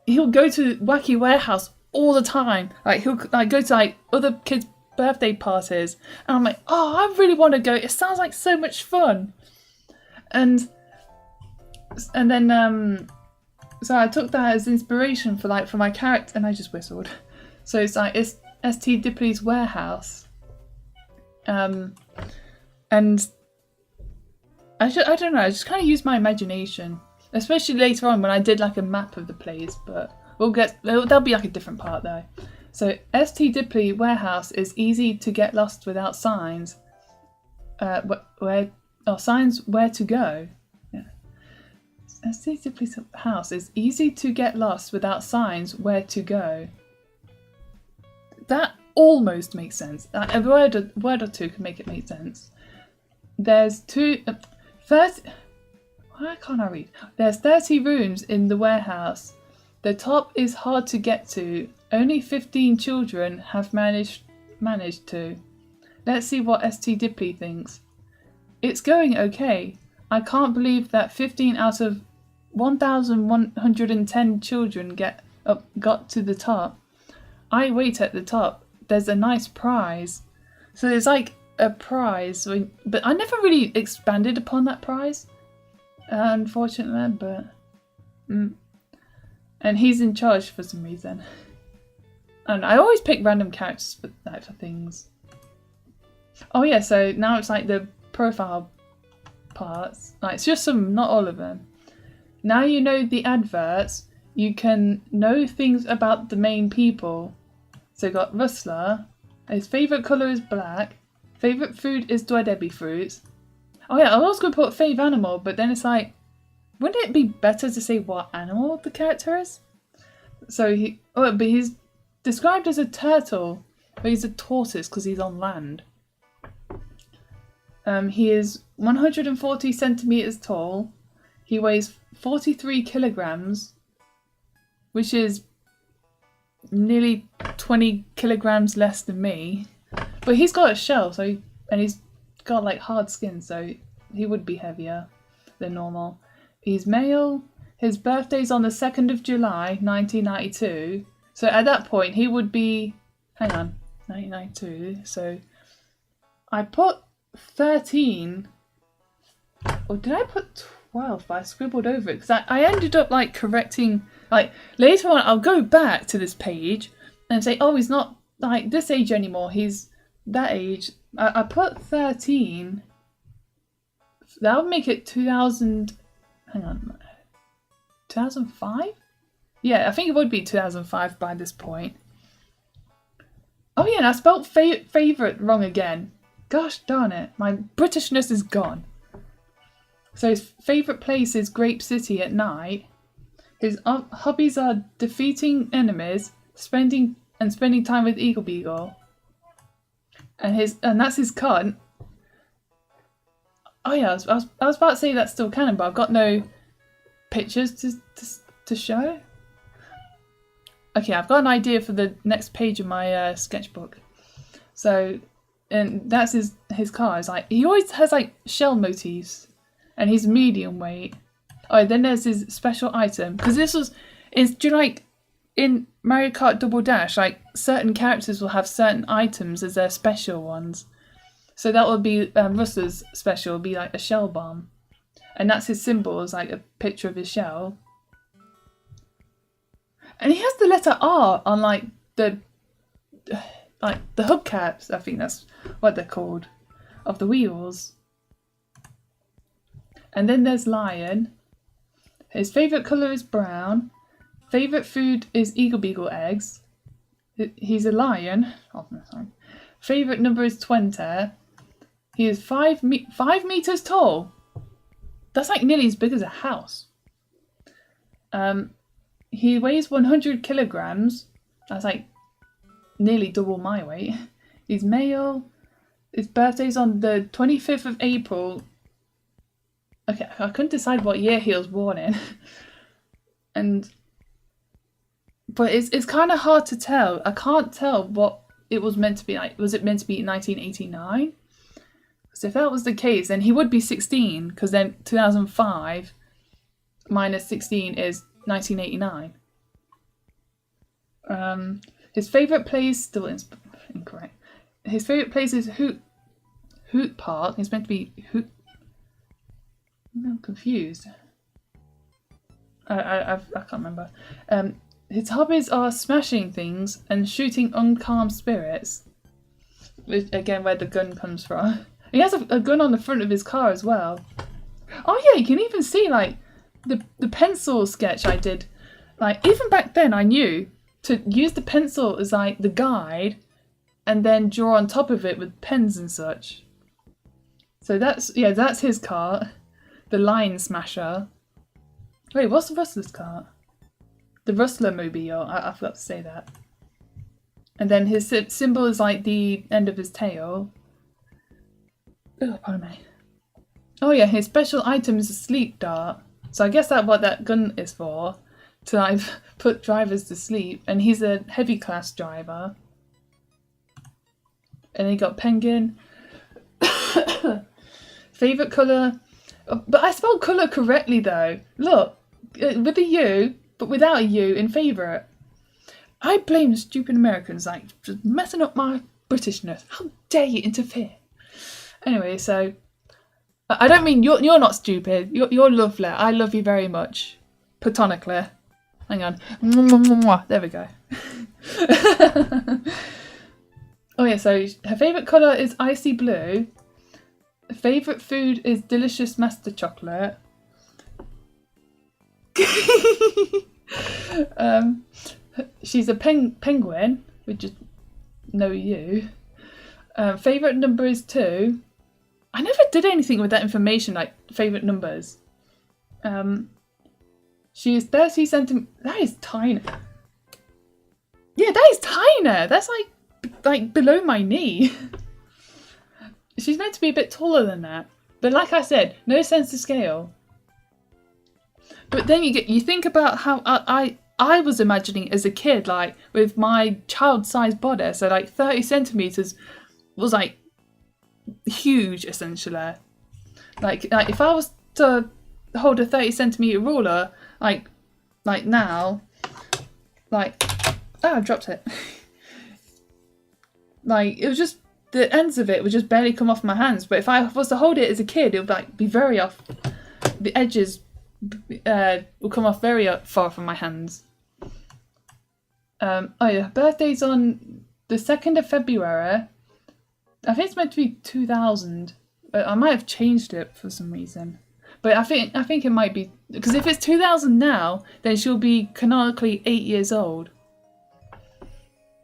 he'll go to Wacky Warehouse all the time. Like he'll go to other kids' birthday parties, and I'm like, oh, I really want to go. It sounds like so much fun. And then so I took that as inspiration for my character, and I just whistled. So it's ST Dipley's warehouse. And I don't know, I just kind of used my imagination, especially later on when I did a map of the place, but there'll be a different part though. So ST Dipley warehouse is easy to get lost without signs. Signs where to go. Yeah. ST Dipley's house is easy to get lost without signs where to go. That almost makes sense. A word or two can make it make sense. There's 30. Why can't I read? There's 30 rooms in the warehouse. The top is hard to get to. Only 15 children have managed to. Let's see what ST Dipley thinks. It's going okay. I can't believe that 15 out of 1,110 children got to the top. I wait at the top. There's a nice prize. So there's like a prize, but I never really expanded upon that prize, unfortunately. But and he's in charge for some reason. And I always pick random characters for things. Oh yeah, so now it's like the profile parts. Like it's just some, not all of them. Now you know the adverts, you can know things about the main people. So got Rustler. His favourite colour is black. Favourite food is Dwedebi fruits. Oh yeah, I was going to put fave animal, but then it's like, wouldn't it be better to say what animal the character is? So but he's described as a turtle, but he's a tortoise because he's on land. He is 140 centimeters tall. He weighs 43 kilograms, which is nearly 20 kilograms less than me. But he's got a shell, and he's got like hard skin, so he would be heavier than normal. He's male. His birthday's on the 2nd of July, 1992. So at that point, he would be, 1992. So I put 13, or did I put 12? But I scribbled over it because I ended up like correcting, like later on I'll go back to this page and say, oh, he's not like this age anymore, he's that age. I put 13. That would make it 2005? Yeah, I think it would be 2005 by this point. Oh yeah, and I spelled favourite wrong again. Gosh darn it, my Britishness is gone. So his favourite place is Grape City at night. His hobbies are defeating enemies, spending time with Eagle Beagle. And that's his card. Oh yeah, I was about to say that's still canon, but I've got no pictures to show. Okay, I've got an idea for the next page of my sketchbook. So, and that's his car. It's like he always has like shell motifs, and he's medium weight. Oh, then there's his special item, because do you know, like in Mario Kart Double Dash, like certain characters will have certain items as their special ones. So that would be Rustler's special, would be like a shell bomb, and that's his symbol, is like a picture of his shell. And he has the letter R on like the hubcaps, I think that's what they're called, of the wheels. And then there's Lion. His favourite colour is brown. Favourite food is Eagle Beagle eggs. He's a lion. Oh, no, sorry. Favourite number is 20. He is 5 meters tall. That's like nearly as big as a house. He weighs 100 kilograms. That's like nearly double my weight. He's male. His birthday's on the 25th of April. Okay, I couldn't decide what year he was born in. But it's kind of hard to tell. I can't tell what it was meant to be like. Was it meant to be 1989? Because if that was the case, then he would be 16, because then 2005 minus 16 is 1989. His favourite place, still incorrect. His favourite place is Hoot Park. It's meant to be Hoot. I'm confused. I can't remember. His hobbies are smashing things and shooting uncalm spirits. Which, again, where the gun comes from. He has a gun on the front of his car as well. Oh yeah, you can even see like the pencil sketch I did. Like even back then I knew to use the pencil as like the guide and then draw on top of it with pens and such. So that's his car. The Line Smasher. Wait, what's the Rustler's car? The Rustler Mobile. I forgot to say that. And then his symbol is like the end of his tail. Oh, pardon me. Oh yeah, his special item is a sleep dart. So I guess that's what that gun is for. To like put drivers to sleep. And he's a heavy class driver. And then you got Penguin. Favourite colour. But I spelled colour correctly though. Look. with a U, but without a U in favourite. I blame the stupid Americans, like, just messing up my Britishness. How dare you interfere? Anyway, so I don't mean you're not stupid. You're lovely. I love you very much, platonically. Hang on. There we go. Oh yeah, so her favourite colour is icy blue. Her favourite food is delicious master chocolate. She's a penguin, with just no U. Favourite number is 2. I never did anything with that information, like favourite numbers. She is 30 centimeters. That is tiny. Yeah, that is tiny. That's like below my knee. She's meant to be a bit taller than that. But like I said, no sense of scale. But then you think about how I was imagining as a kid, like with my child-sized body, so like 30 centimeters was like huge essentially. Like if I was to hold a 30 centimeter ruler, like now, like I dropped it. Like it was just the ends of it would just barely come off my hands. But if I was to hold it as a kid, it would like be very off. The edges will come off very far from my hands. Oh yeah, birthday's on the 2nd of February. I think it's meant to be 2000. I might have changed it for some reason. But I think it might be, because if it's 2000 now, then she'll be canonically 8 years old.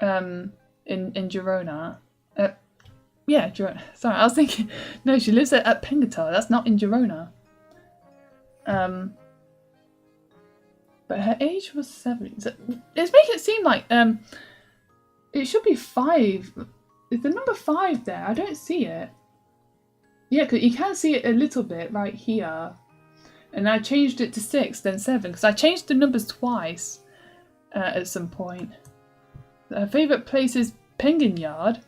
In Girona. Yeah, Girona. Sorry, I was thinking, no, she lives at Pengattar. That's not in Girona. But her age was 7. So it's making it seem like it should be 5. Is the number 5 there? I don't see it. Yeah, because you can see it a little bit right here. And I changed it to 6, then 7, because I changed the numbers twice at some point. Her favourite place is Penguin Yard.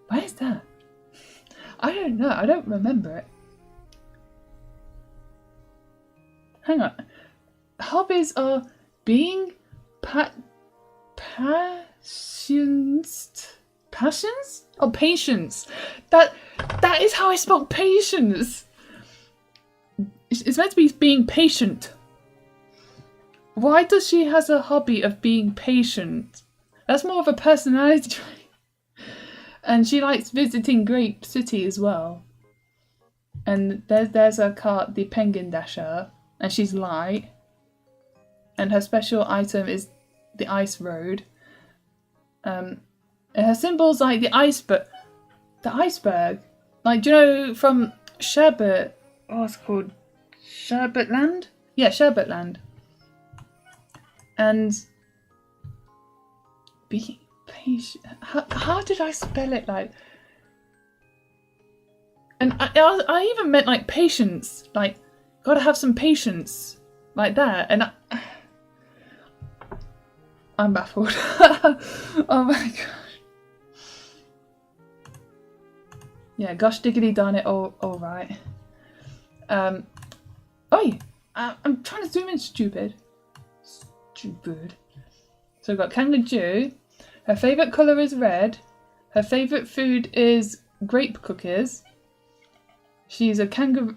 Where is that? I don't know. I don't remember it. Hang on. Hobbies are being passions? Oh, patience. That is how I spell patience. It's meant to be being patient. Why does she has a hobby of being patient? That's more of a personality trait. And she likes visiting Grape City as well. And there's her cart, the Penguin Dasher, and she's light. And her special item is the Ice Road. And her symbol's like the iceberg. The iceberg. Like, do you know from Sherbet? Oh, it's called Sherbetland? Yeah, Sherbetland. And being patient. How did I spell it? Like, and I even meant like patience. Like, gotta have some patience. Like that. And I'm baffled. Oh my gosh. Yeah, gosh diggity darn it, all right. I'm trying to zoom in, stupid. Stupid. So we've got Kangaroo. Her favourite colour is red. Her favourite food is grape cookies. She's a kangaroo.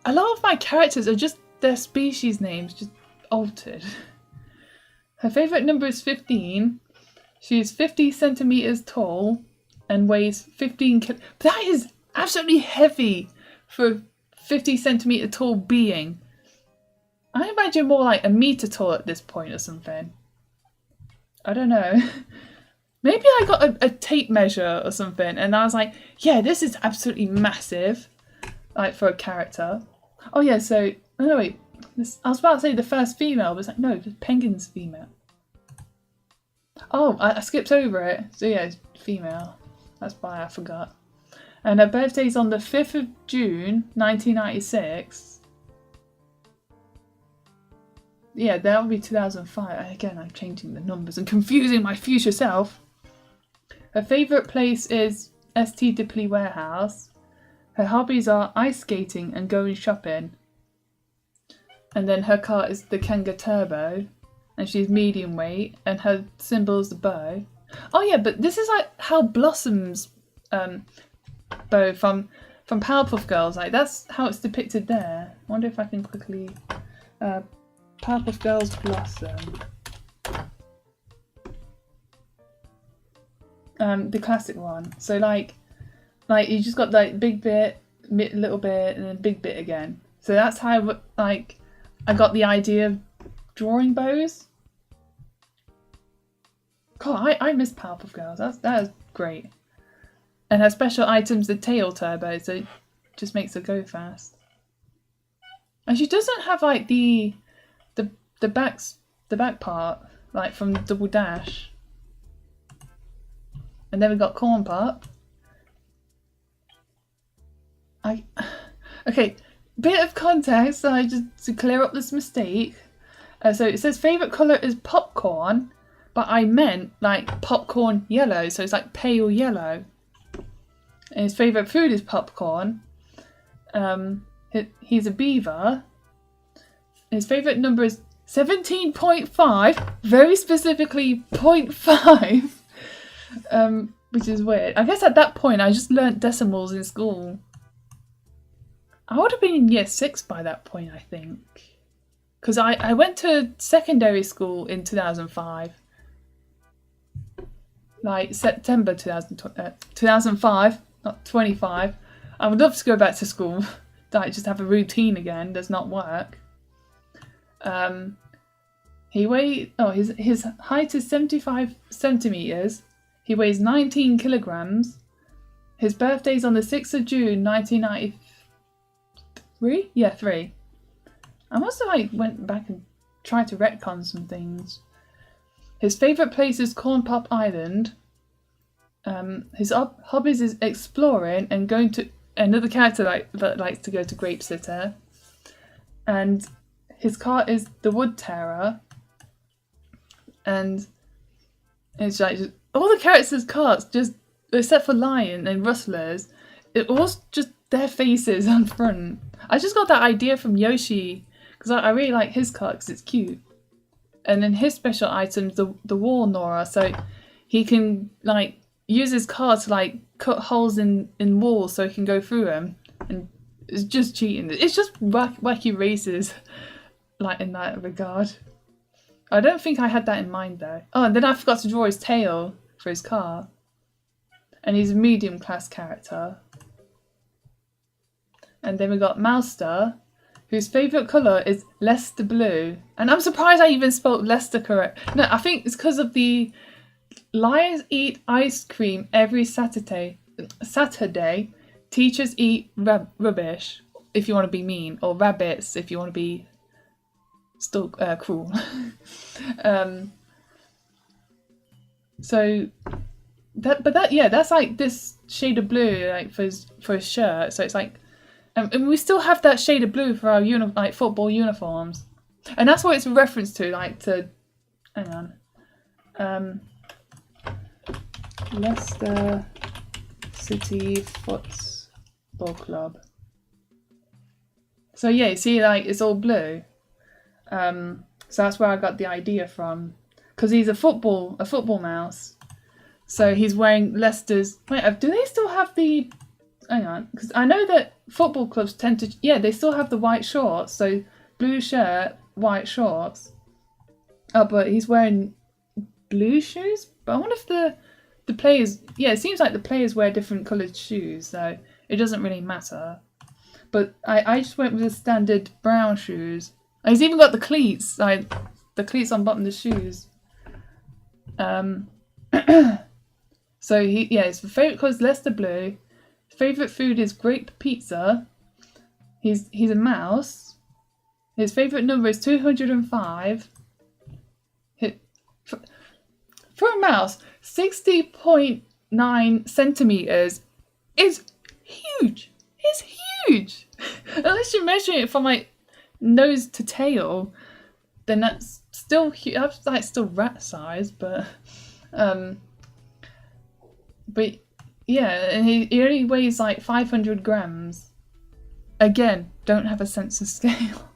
A lot of my characters are just their species names, just altered. Her favourite number is 15. She's 50 centimetres tall and weighs 15 kilos. That is absolutely heavy for a 50 centimetre tall being. I imagine more like a metre tall at this point or something. I don't know. Maybe I got a tape measure or something and I was like, yeah, this is absolutely massive. Like for a character. Oh yeah, so, oh no wait. I was about to say the first female, but it's like, no, the penguin's female. Oh, I skipped over it. So yeah, it's female. That's why I forgot. And her birthday's on the 5th of June, 1996. Yeah, that would be 2005. Again, I'm changing the numbers and confusing my future self. Her favourite place is St. Dipley Warehouse. Her hobbies are ice skating and going shopping. And then her car is the Kanga Turbo, and she's medium weight, and her symbol's the bow. Oh yeah, but this is like how Blossom's bow from Powerpuff Girls, like that's how it's depicted there. I wonder if I can quickly Powerpuff Girls Blossom. The classic one. So like you just got like big bit, little bit, and then big bit again. So that's how like I got the idea of drawing bows. God, I miss Powerpuff Girls. That is great. And her special items, the tail turbo, so it just makes her go fast. And she doesn't have like the back part, like from Double Dash. And then we got Corn Pop. Okay, bit of context, so just to clear up this mistake. So it says favourite colour is popcorn, but I meant like popcorn yellow, so it's like pale yellow. And his favourite food is popcorn. He's a beaver. His favourite number is 17.5, very specifically 0.5, which is weird. I guess at that point I just learnt decimals in school. I would have been in year 6 by that point, I think. Because I went to secondary school in 2005. Like September 2005, not 25. I would love to go back to school. Like just have a routine again. Does not work. His height is 75 centimeters. He weighs 19 kilograms. His birthday's on the 6th of June 1993. Yeah, 3. I must have like went back and tried to retcon some things. His favourite place is Corn Pop Island. His hobbies is exploring and going to another character that likes to go to Grape Sitter. And his car is the Wood Terror. And it's like all the characters' cars, just except for Lion and Rustlers, it was just their faces on front. I just got that idea from Yoshi because I really like his car because it's cute. And then his special items, the wall Nora, so he can like use his car to like cut holes in walls so he can go through them. And it's just cheating. It's just wacky races, like in that regard. I don't think I had that in mind though. Oh, and then I forgot to draw his tail for his car. And he's a medium class character. And then we got Mouster, whose favourite colour is Leicester blue. And I'm surprised I even spelled Leicester correct. No, I think it's because of the lions eat ice cream every Saturday. Teachers eat rubbish, if you want to be mean, or rabbits, if you want to be still cruel. So that's like this shade of blue, like for his shirt. So it's like, and we still have that shade of blue for our like football uniforms, and that's what it's a reference to. Like to, hang on, Leicester City Football Club. So yeah, you see, like it's all blue. So that's where I got the idea from, because he's a football mouse. So he's wearing Leicester's. Wait, do they still have the? Hang on, because I know that football clubs tend to. Yeah, they still have the white shorts. So blue shirt, white shorts. Oh, but he's wearing blue shoes. But I wonder if the players. Yeah, it seems like the players wear different coloured shoes, so it doesn't really matter. But I just went with the standard brown shoes. And he's even got the cleats, like the cleats on bottom of the shoes. So his favourite colour is Leicester blue. Favourite food is grape pizza. He's a mouse. His favourite number is 205. For a mouse, 60.9 centimetres is huge. It's huge. Unless you're measuring it from like nose to tail, then that's still huge. That's like still rat size, but yeah, and he only weighs like 500 grams. Again, don't have a sense of scale.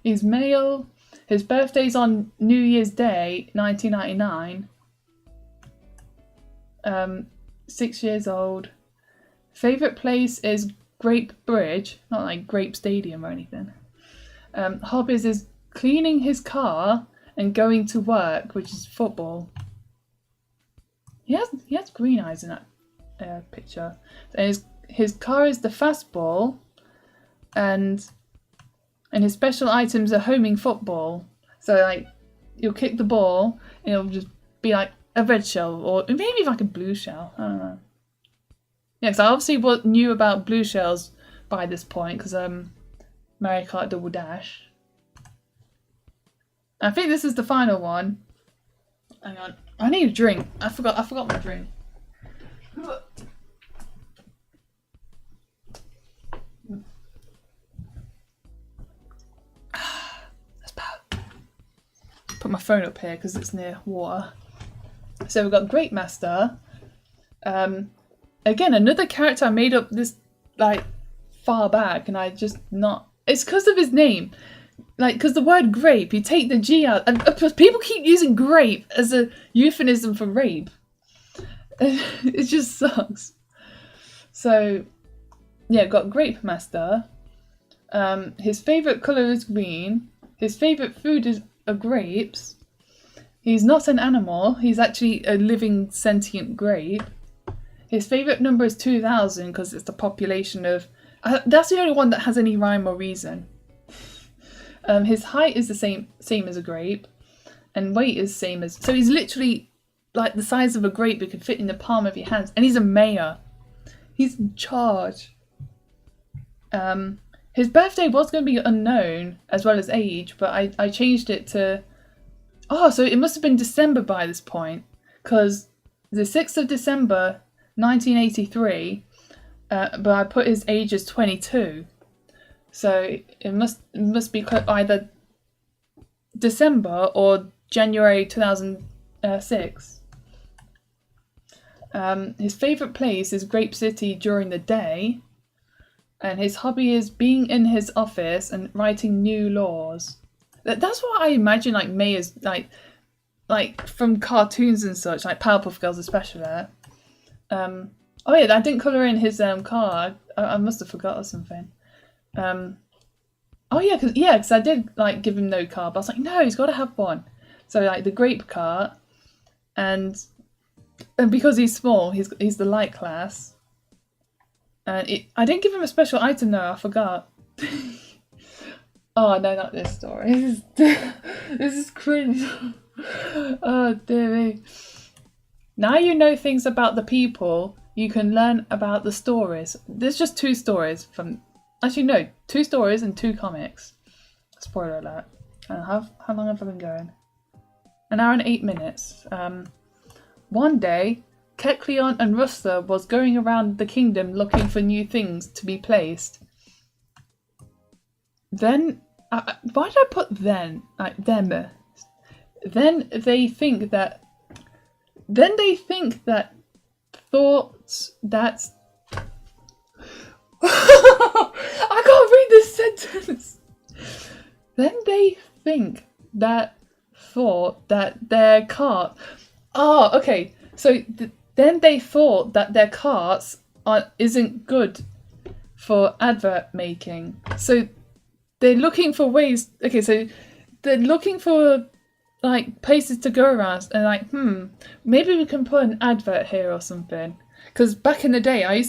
He's male. His birthday's on New Year's Day, 1999. 6 years old. Favourite place is Grape Bridge, not like Grape Stadium or anything. Hobbies is cleaning his car and going to work, which is football. He has green eyes in that picture. And his car is the fastball, and his special items are homing football. So like you'll kick the ball and it'll just be like a red shell or maybe like a blue shell. I don't know. Yeah, because I obviously knew about blue shells by this point because Mario Kart Double Dash. I think this is the final one. Hang on, I need a drink. I forgot my drink. That's bad. Put my phone up here because it's near water. So we've got Great Master. Again, another character I made up this like far back, and I just not. It's because of his name, like because the word grape, you take the G out, and people keep using grape as a euphemism for rape. It just sucks. So yeah, got Grape Master. His favorite color is green. His favorite food are grapes. He's not an animal. He's actually a living sentient grape. His favourite number is 2000 because it's the population of... that's the only one that has any rhyme or reason. His height is the same as a grape. And weight is same as... So he's literally like the size of a grape that could fit in the palm of your hands. And he's a mayor. He's in charge. His birthday was going to be unknown as well as age. But I changed it to... Oh, so it must have been December by this point. Because the 6th of December... 1983, but I put his age as 22, so it must be either December or January 2006. His favourite place is Grape City during the day, and his hobby is being in his office and writing new laws. That's what I imagine like mayors like from cartoons and such, like Powerpuff Girls especially. Oh yeah, I didn't colour in his car. I must have forgot or something. Oh yeah, because I did like give him no car, but I was like, no, he's got to have one. So like the grape cart, and because he's small, he's the light class. And I didn't give him a special item though. I forgot. Oh no, not this story. This is cringe. Oh dear me. Now you know things about the people, you can learn about the stories. There's just 2 stories from... Actually, no, 2 stories and 2 comics. Spoiler alert. How long have I been going? 1 hour and 8 minutes. One day, Kecleon and Rustler was going around the kingdom looking for new things to be placed. Then... why did I put then? Like, them. Then they think that thoughts that... I can't read this sentence. Then they think that thought that their cart... Oh, okay. So then they thought that their carts isn't good for advert making. So they're looking for ways... Okay, so they're looking for... like places to go around and like maybe we can put an advert here or something, because back in the day I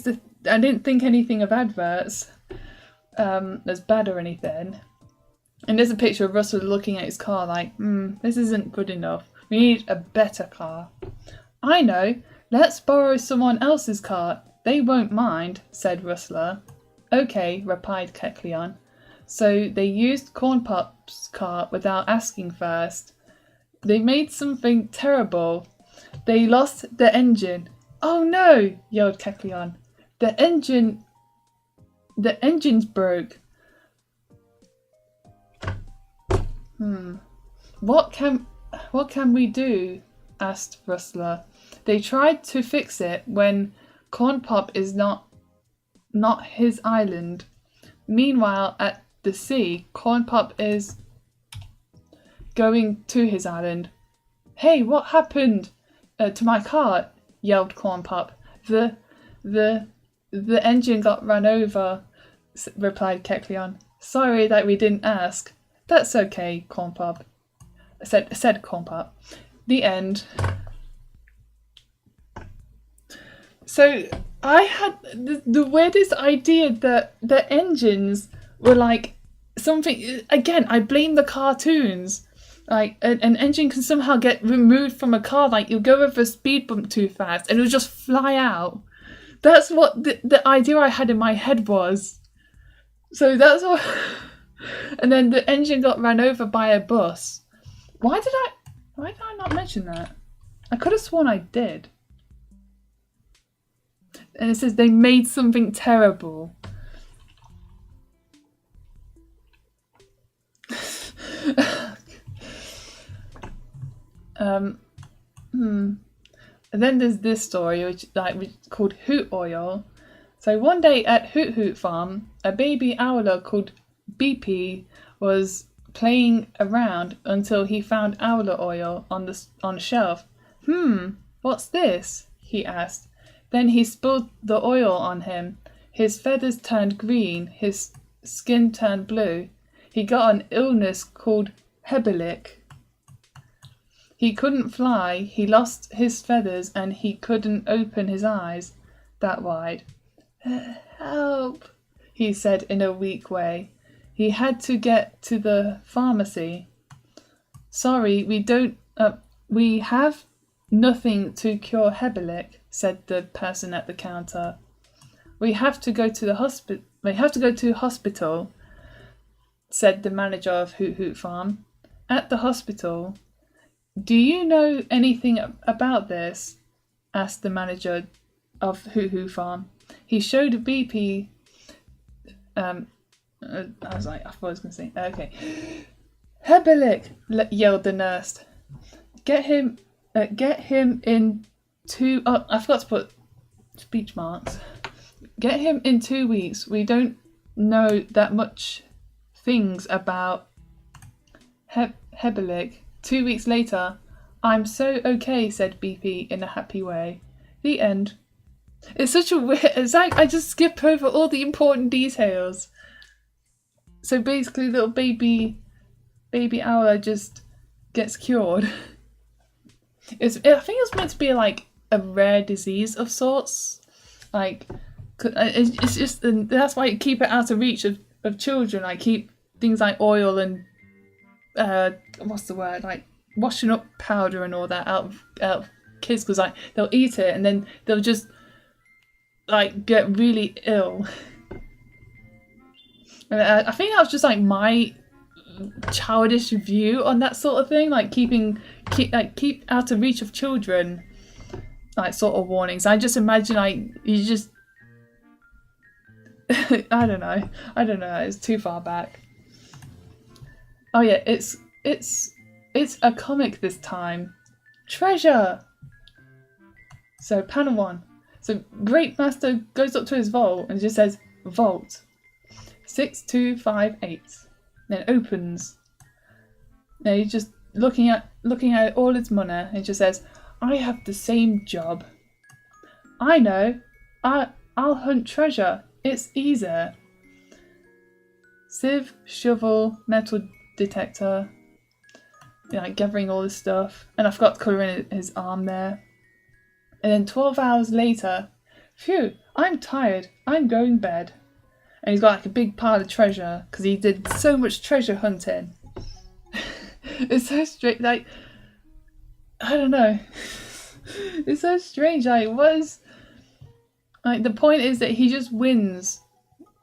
didn't think anything of adverts as bad or anything. And there's a picture of Russell looking at his car like this isn't good enough, we need a better car. I know, let's borrow someone else's car, they won't mind, said Rustler. Okay, replied Kecleon. So they used Corn Pop's car without asking first. They made something terrible. They lost the engine. Oh no, yelled Kecleon. The engine's broke. What can we do? Asked Rustler. They tried to fix it when Corn Pop is not his island. Meanwhile, at the sea, Corn Pop is going to his island. Hey, what happened to my car? Yelled Corn Pop. The engine got run over, replied Kecleon. Sorry that we didn't ask. That's okay, Corn Pop. Said Corn Pop. The end. So I had the weirdest idea that the engines were like something. Again, I blame the cartoons. Like an engine can somehow get removed from a car. Like you'll go over a speed bump too fast and it'll just fly out. That's what the idea I had in my head was. So that's what. And then the engine got ran over by a bus. Why did I not mention that? I could have sworn I did. And it says they made something terrible. And then there's this story which called Hoot Oil. So one day at Hoot Hoot Farm, a baby owler called BP was playing around until he found owler oil on a shelf. What's this? He asked. Then he spilled the oil on him. His feathers turned green, his skin turned blue. He got an illness called Hebelik. He couldn't fly, he lost his feathers, and he couldn't open his eyes that wide. Help, he said in a weak way. He had to get to the pharmacy. Sorry, we have nothing to cure Hebelik, said the person at the counter. We have to go to hospital, said the manager of Hoot Hoot Farm. At the hospital. Do you know anything about this? Asked the manager of Hoot Hoot Farm. He showed BP. I thought I was going to say. Okay. Hebelik, yelled the nurse. Get him in 2. Oh, I forgot to put speech marks. Get him in 2 weeks. We don't know that much things about Hebelik. 2 weeks later, I'm so okay, said BP in a happy way. The end. It's such a weird. It's like I just skip over all the important details. So basically, little baby owler just gets cured. I think it's meant to be like a rare disease of sorts. Like, it's just that's why I keep it out of reach of children. I keep things like oil and what's the word, like washing up powder and all that out of kids, because like they'll eat it and then they'll just like get really ill. And I think that was just like my childish view on that sort of thing, like keep out of reach of children, like sort of warnings. I just imagine like you just I don't know, it's too far back. Oh yeah, it's a comic this time. Treasure! So panel 1. So Great Master goes up to his vault and just says, Vault 6258. Then opens. Now he's just looking at all its money and just says, I have the same job. I know. I'll hunt treasure. It's easier. Sieve, shovel, metal detector, like gathering all this stuff, and I forgot to colour in his arm there. And then 12 hours later, phew, I'm tired, I'm going bed. And he's got like a big pile of treasure because he did so much treasure hunting. It's so strange, like I don't know. It's so strange. Like what is like the point is that he just wins.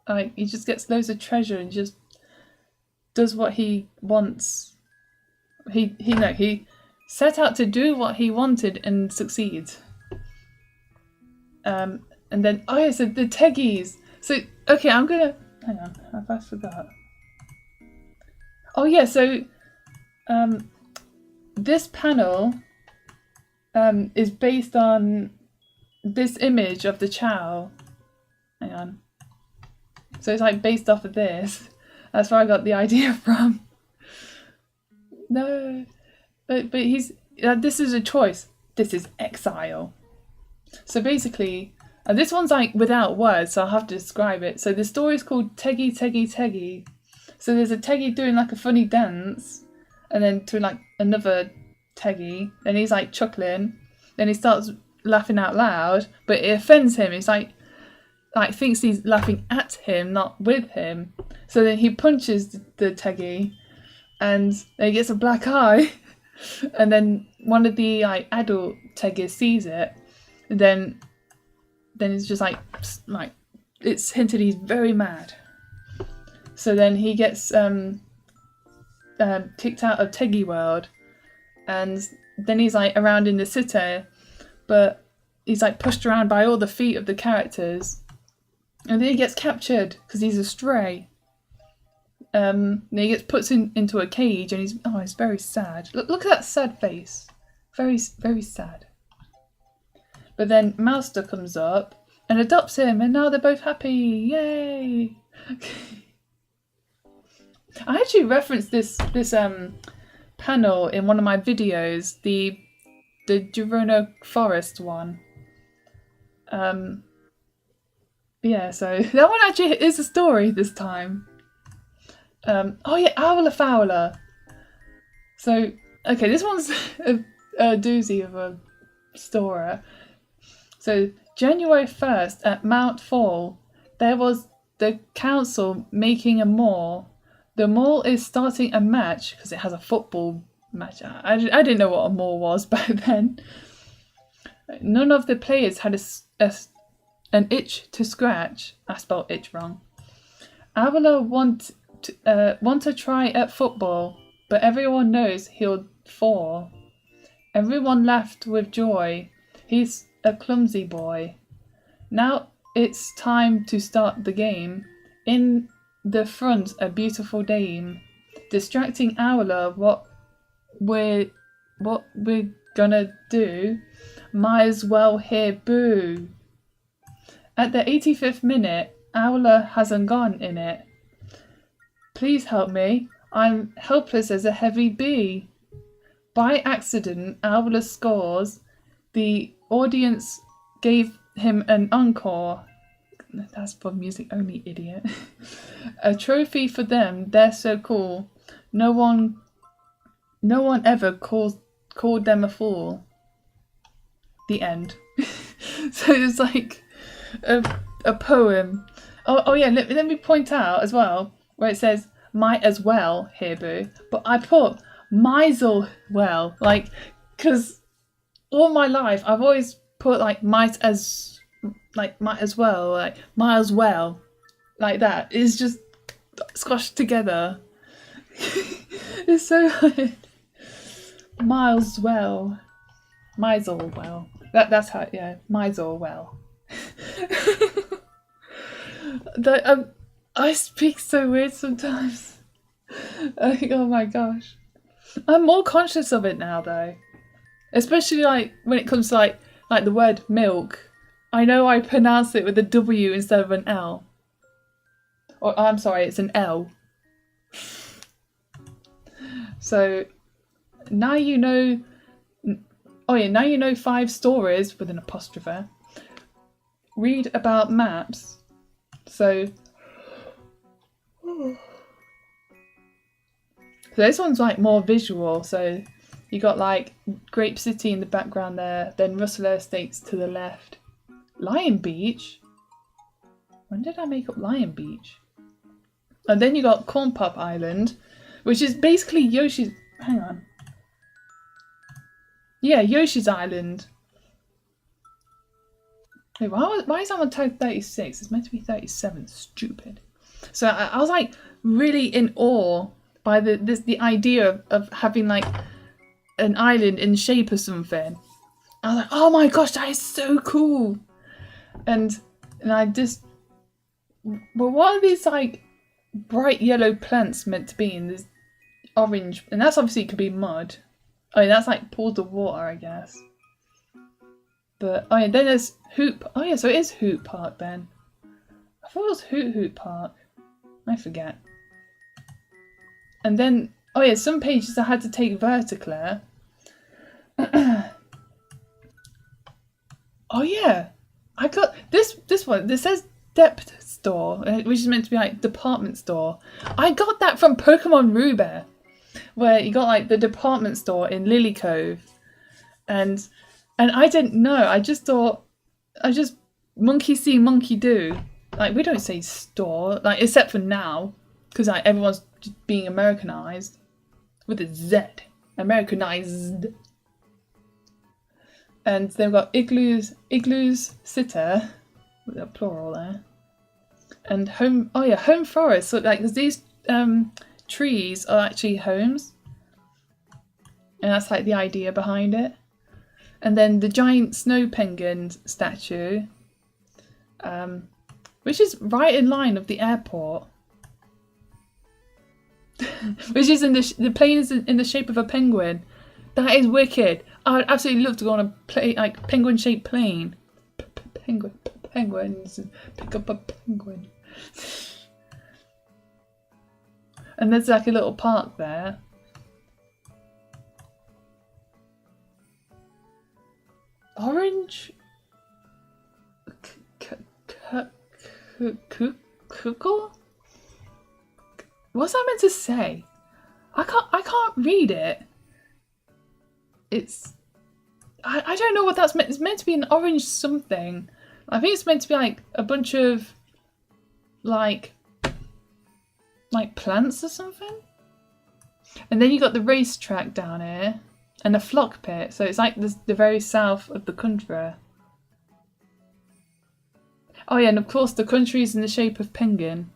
Like he just gets loads of treasure and just does what he wants. He set out to do what he wanted and succeeds. And then so the Teggies. So okay, I'm gonna hang on. I forgot. Oh yeah, so this panel is based on this image of the Chow. Hang on. So it's like based off of this. That's where I got the idea from. No, but he's this is a choice. This is exile. So basically, this one's like without words, so I'll have to describe it. So the story is called Teggy Teggy Teggy. So there's a Teggy doing like a funny dance, and then to like another Teggy. Then he's like chuckling. Then he starts laughing out loud, but it offends him. He's like thinks he's laughing at him, not with him. So then he punches the Teggy, and then he gets a black eye. And then one of the like adult Teggies sees it. And then it's just like it's hinted he's very mad. So then he gets kicked out of Teggy World, and then he's like around in the city, but he's like pushed around by all the feet of the characters, and then he gets captured because he's a stray. Then he gets put into a cage, and he's very sad. Look at that sad face, very very sad. But then Mouster comes up and adopts him, and now they're both happy. Yay! I actually referenced this panel in one of my videos, the Gerudo Forest one. Yeah, so that one actually is a story this time. Oh yeah, Owler Fowler. So okay, this one's a doozy of a story. So January 1st at Mount Fall, there was the council making a mall. The mall is starting a match because it has a football match. I didn't know what a mall was back then. None of the players had an itch to scratch. I spelled itch wrong. Owler want to try at football, but everyone knows he'll fall. Everyone laughed with joy. He's a clumsy boy. Now it's time to start the game. In the front, a beautiful dame, distracting Owler. What we're gonna do? Might as well hear boo. At the 85th minute, Owler hasn't gone in it. Please help me. I'm helpless as a heavy bee. By accident, Owler scores. The audience gave him an encore. That's for music only, idiot. A trophy for them. They're so cool. No one ever called them a fool. The end. So it's like a poem. Oh yeah. Let me point out as well where it says might as well here boo, but I put Misel well, like, because all my life I've always put like might as well, like miles well, like that. It's just squashed together. It's so hard. Miles well, Misel well. That's how, yeah, Misel well. I speak so weird sometimes. Oh my gosh. I'm more conscious of it now though. Especially like when it comes to like the word milk. I know I pronounce it with a W instead of an L. Or I'm sorry, it's an L. So now you know. Oh yeah, now you know 5 stories with an apostrophe. Read about maps. So this one's like more visual. So you got like Grape City in the background there, then Russell Estates to the left. Lion Beach? When did I make up Lion Beach? And then you got Corn Pop Island, which is basically Yoshi's... Hang on. Yeah, Yoshi's Island. Wait, why is that on tag 36? It's meant to be 37. Stupid. So I was like really in awe by the idea of having like an island in the shape of something. I was like, oh my gosh, that is so cool. And I just... Well, what are these like bright yellow plants meant to be in this orange? And that's obviously could be mud. Oh yeah, that's like pools of water, I guess. But oh yeah, then there's Hoop. Oh yeah, so it is Hoop Park then. I thought it was Hoot Park. I forget. And then Oh yeah, some pages I had to take vertically. Oh yeah, I got this one. This says depth store, which is meant to be like department store. I got that from Pokemon Ruby, where you got like the department store in Lily Cove, and I didn't know. I just thought monkey see, monkey do. Like we don't say store, like except for now, because like everyone's just being Americanized with a Z, Americanized. And they've got igloos sitter, with a plural there, and home. Oh yeah, home forest. So like, because these trees are actually homes, and that's like the idea behind it. And then the giant snow penguin statue, which is right in line of the airport, which is in the plane is in the shape of a penguin. That is wicked. I would absolutely love to go on a penguin-shaped plane. Penguins. Pick up a penguin. And there's like a little park there. Orange. Kukul? What's that meant to say? I can't read it. It's I don't know what that's meant. It's meant to be an orange something. I think it's meant to be like a bunch of like plants or something. And then you got the racetrack down here and a flock pit. So it's like the very south of the country. Oh yeah, and of course the country is in the shape of penguin.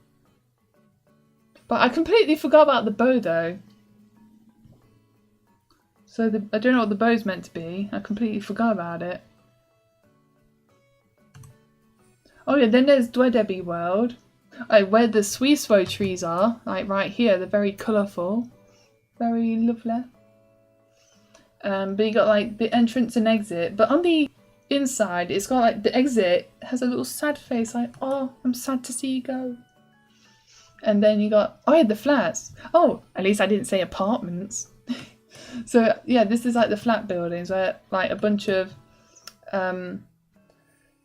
But I completely forgot about the bow though. So I don't know what the bow's meant to be. I completely forgot about it. Oh yeah, then there's Dwedebi World. Where the Suiswo trees are. Like right here, they're very colourful. Very lovely. But you got like the entrance and exit. But on the inside, it's got like the exit has a little sad face. Like, oh, I'm sad to see you go. And then you got, oh yeah, the flats. Oh, at least I didn't say apartments. So yeah, this is like the flat buildings where like a bunch of the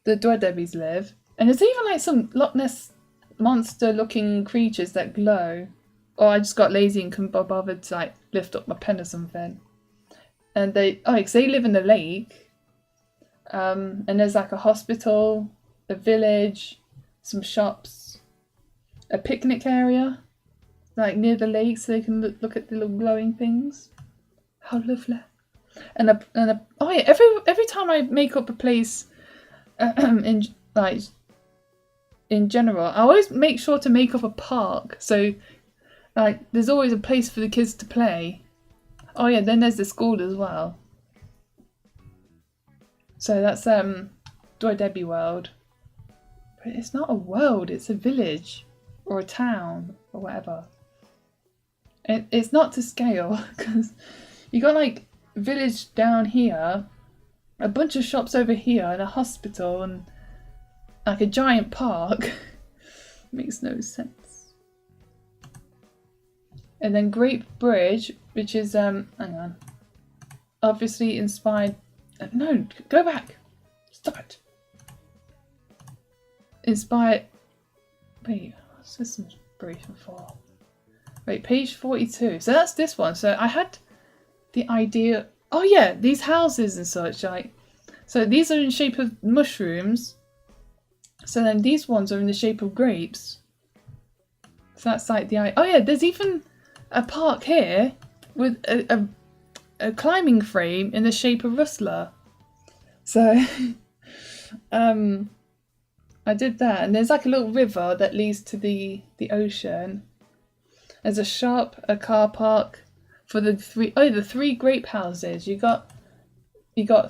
Dwedebis live. And there's even like some Loch Ness monster looking creatures that glow. Or I just got lazy and couldn't be bothered to like lift up my pen or something. And because they live in the lake. And there's like a hospital, a village, some shops, a picnic area, like near the lake so they can look at the little glowing things. How lovely. And oh yeah, every time I make up a place in general, I always make sure to make up a park. So like there's always a place for the kids to play. Oh yeah, then there's the school as well. So that's Dwedebi World. But it's not a world, it's a village or a town or whatever. It's not to scale because you got like village down here, a bunch of shops over here, and a hospital, and like a giant park. Makes no sense. And then Great Bridge, which is hang on, obviously inspired. No, go back. Stop it. Inspired. Wait, what's this inspiration for? Wait, page 42. So that's this one. So I had the idea. Oh yeah, these houses and such. Like, so these are in the shape of mushrooms. So then these ones are in the shape of grapes. So that's like the idea. Oh yeah, there's even a park here with a climbing frame in the shape of Rustler. So I did that, and there's like a little river that leads to the ocean. There's a shop, a car park for the three grape houses. You got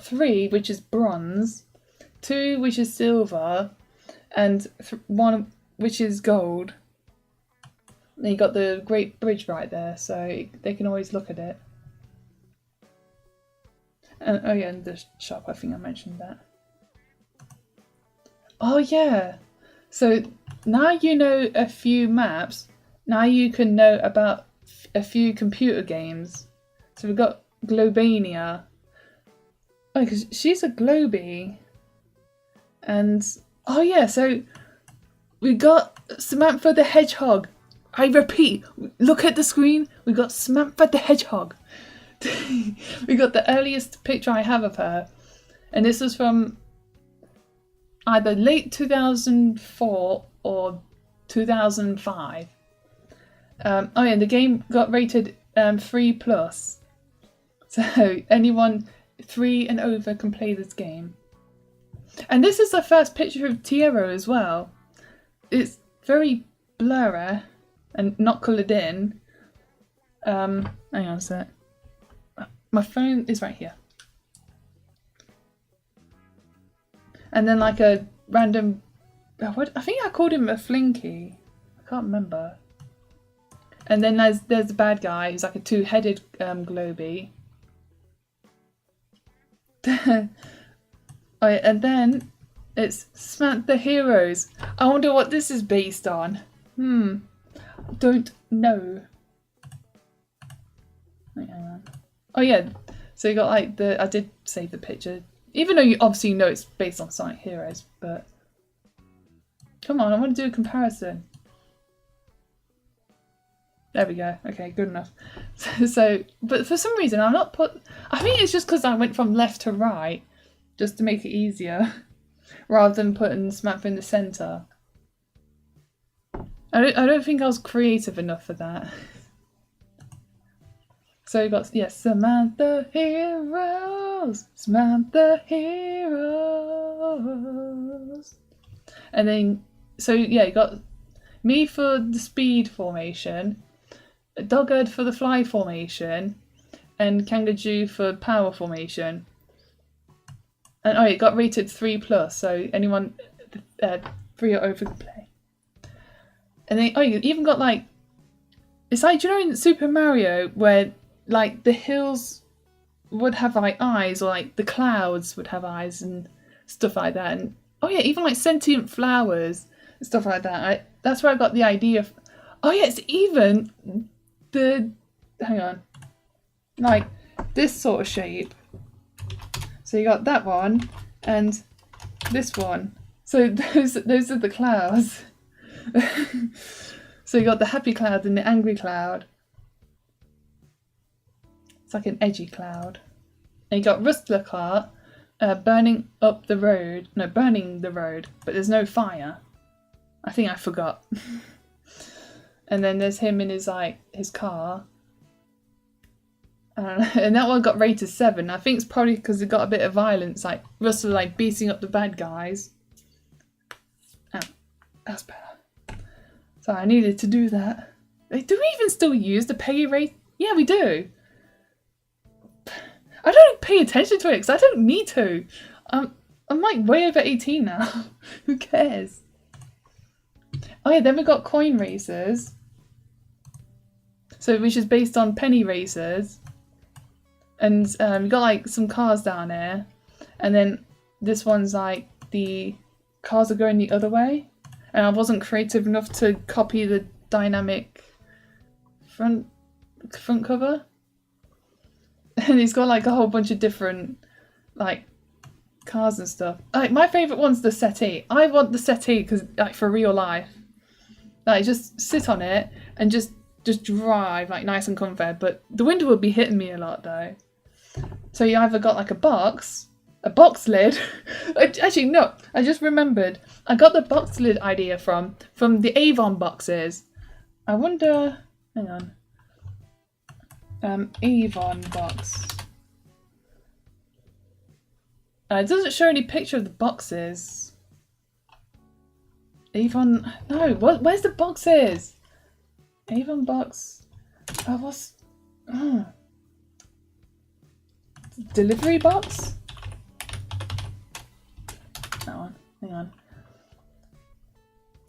3, which is bronze, 2, which is silver, and 1, which is gold. And you got the Great Bridge right there, so they can always look at it. And oh yeah, and the shop, I think I mentioned that. Oh yeah, so now you know a few maps. Now you can know about a few computer games. So we've got Globania. Oh, because she's a Globie. And, oh yeah, so we got Samantha the Hedgehog. I repeat, look at the screen. We got Samantha the Hedgehog. We got the earliest picture I have of her. And this was from either late 2004 or 2005. Oh yeah, the game got rated 3+. So anyone 3 and over can play this game. And this is the first picture of Tiero as well. It's very blurry and not coloured in. Hang on a sec. My phone is right here. And then like a random... I think I called him a Flinky. I can't remember. And then there's the bad guy who's like a two-headed Globie. Oh, yeah, and then it's Samantha Heroes. I wonder what this is based on. Don't know. Wait, hang on. Oh yeah, so you got like I did save the picture. Even though you obviously know it's based on Sonic Heroes, but... Come on, I want to do a comparison. There we go. Okay, good enough. So, but for some reason I'm not I think it's just because I went from left to right, just to make it easier, rather than putting Samantha in the centre. I don't think I was creative enough for that. So you got, yes, Samantha Heroes, Samantha Heroes. And then, so yeah, you got me for the speed formation, Dogged for the fly formation, and Kangaju for power formation. And oh, it got rated 3+, so anyone 3 or over can play. And then, oh, you even got like, it's like, do you know in Super Mario where like the hills would have like eyes, or like the clouds would have eyes and stuff like that. And oh yeah, even like sentient flowers and stuff like that. That's where I got the idea of, oh yeah, it's even hang on, like this sort of shape. So you got that one and this one. So those are the clouds. So you got the happy cloud and the angry cloud. It's like an edgy cloud. And you got Rustler Cart burning the road, but there's no fire. I think I forgot. And then there's him in his car. And that one got rated 7. I think it's probably because it got a bit of violence, like Rustler like beating up the bad guys. Oh, that's better. So I needed to do that. Do we even still use the Peggy rate? Yeah, we do. I don't pay attention to it because I don't need to. I'm like way over 18 now. Who cares? Oh yeah, then we got coin racers. So which is based on penny racers. And we got like some cars down here. And then this one's like the cars are going the other way. And I wasn't creative enough to copy the dynamic front cover. And he's got like a whole bunch of different like cars and stuff. Like my favourite one's the settee. I want the settee because like for real life. Like just sit on it and just drive like nice and comfy. But the window would be hitting me a lot though. So you either got like a box lid. Actually no, I just remembered. I got the box lid idea from the Avon boxes. I wonder, hang on. Avon box. It doesn't show any picture of the boxes. Avon, no, where's the boxes? Avon box, what's, delivery box? That one, hang on.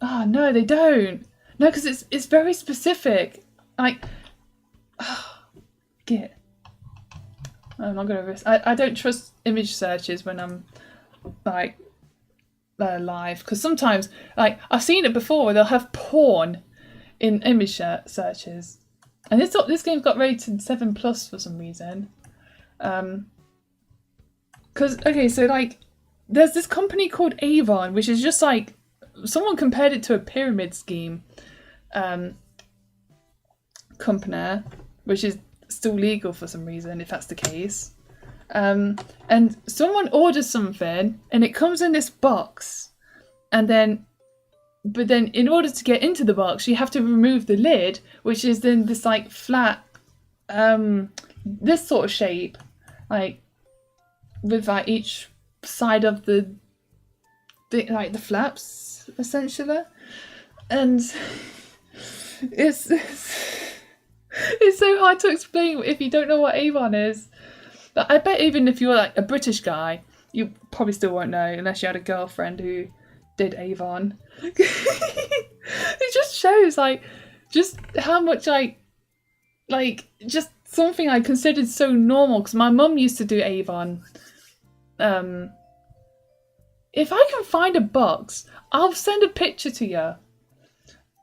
Oh no, they don't. No, because it's very specific. Like, get. I'm not gonna risk. I don't trust image searches when I'm like live, because sometimes like I've seen it before where they'll have porn in image searches. And this game got rated 7+ for some reason. Because, okay, so like, there's this company called Avon, which is just like, someone compared it to a pyramid scheme company, which is still legal for some reason, if that's the case. And someone orders something, and it comes in this box, but then in order to get into the box, you have to remove the lid, which is then this like flat, this sort of shape, like with like each side of the flaps essentially, and it's so hard to explain if you don't know what Avon is. But I bet even if you're like a British guy, you probably still won't know unless you had a girlfriend who did Avon. It just shows like just how much like just something I considered so normal, because my mum used to do Avon. If I can find a box, I'll send a picture to you.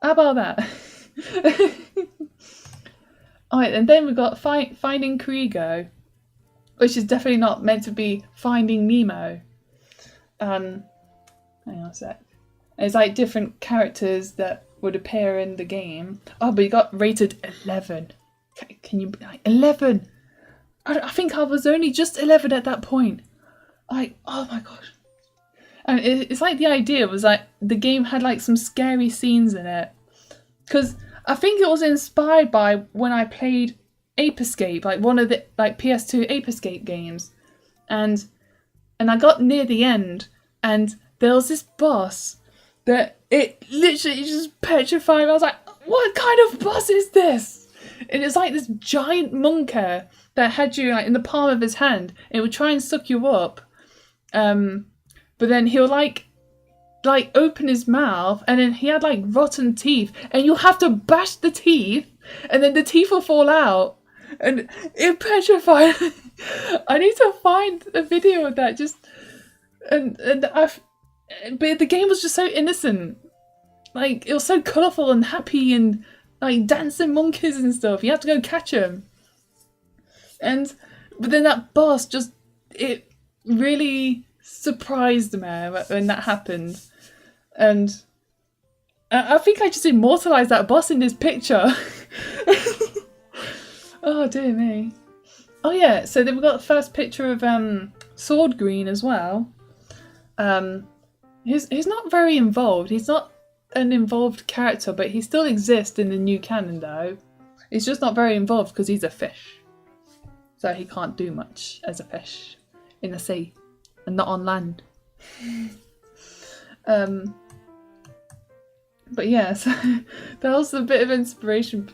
How about that? Alright, and then we've got Finding Krieger, which is definitely not meant to be Finding Nemo. Hang on a sec. It's like different characters that would appear in the game. Oh, but you got rated 11. Can you be like 11? I think I was only just 11 at that point. Like, oh my gosh. And it's like the idea was like the game had like some scary scenes in it. Because I think it was inspired by when I played Ape Escape, like one of the like PS2 Ape Escape games. And I got near the end, and there was this boss that it literally just petrified me. I was like, what kind of boss is this? And it's like this giant monkey that had you like in the palm of his hand. It would try and suck you up. But then he'll like open his mouth, and then he had like rotten teeth, and you'll have to bash the teeth, and then the teeth will fall out. And it petrified me. I need to find a video of that. But the game was just so innocent. Like, it was so colourful and happy, and like dancing monkeys and stuff. You have to go catch them. But then that boss it really surprised me when that happened. And I think I just immortalised that boss in this picture. Oh dear me. Oh yeah, so then we've got the first picture of Sword Green as well. He's not very involved. He's not an involved character, but he still exists in the new canon though. He's just not very involved because he's a fish. So he can't do much as a fish in the sea and not on land. But yeah, so that was a bit of inspiration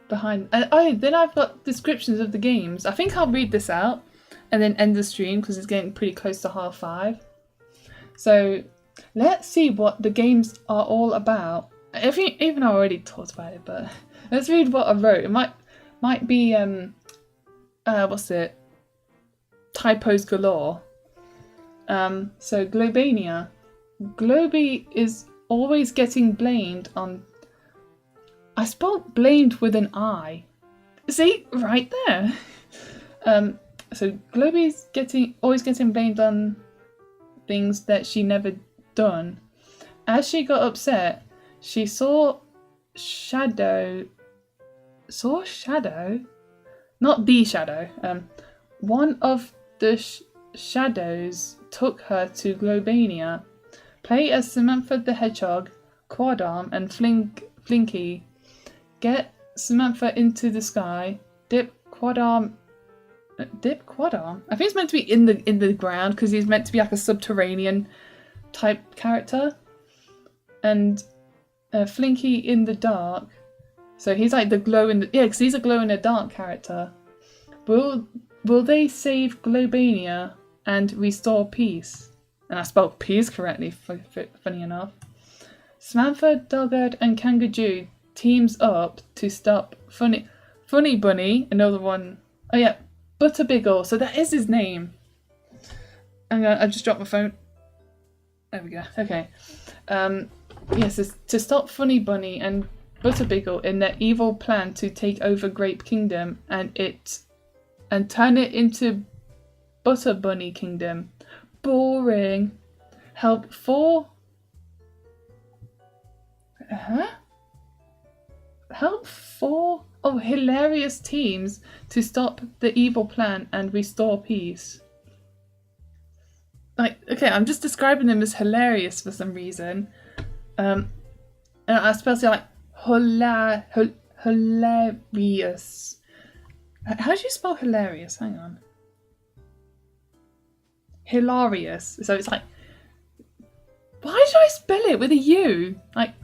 behind. Then I've got descriptions of the games. I think I'll read this out and then end the stream because it's getting pretty close to 5:30. So let's see what the games are all about. Even I already talked about it, but let's read what I wrote. It might be what's it? Typos galore. So Globania. Globy is always getting blamed on. I spelled blamed with an I. See, right there. So Globy's always getting blamed on things that she never done. As she got upset, she saw shadow. Not the shadow. One of the shadows took her to Globania. Play as Samantha the Hedgehog, Quadarm, and Flinky. Get Samantha into the sky. Dip Quadarm. I think it's meant to be in the ground because he's meant to be like a subterranean type character. And Flinky in the dark. So he's like the glow in the because he's a glow in the dark character. Will they save Globania and restore peace? And I spelled peace correctly, funny enough. Samantha, Doggett, and Kangajoo teams up to stop Funny Bunny, another one. Oh yeah, Butterbiggle. So that is his name. I just dropped my phone. There we go. Okay. Yes, to stop Funny Bunny and Butterbeagle in their evil plan to take over Grape Kingdom and turn it into Butter Bunny Kingdom. Boring. Help 4 hilarious teams to stop the evil plan and restore peace. Like, okay, I'm just describing them as hilarious for some reason. And I spell it like hilarious. How do you spell hilarious? Hang on. Hilarious. So it's like, why did I spell it with a U? Like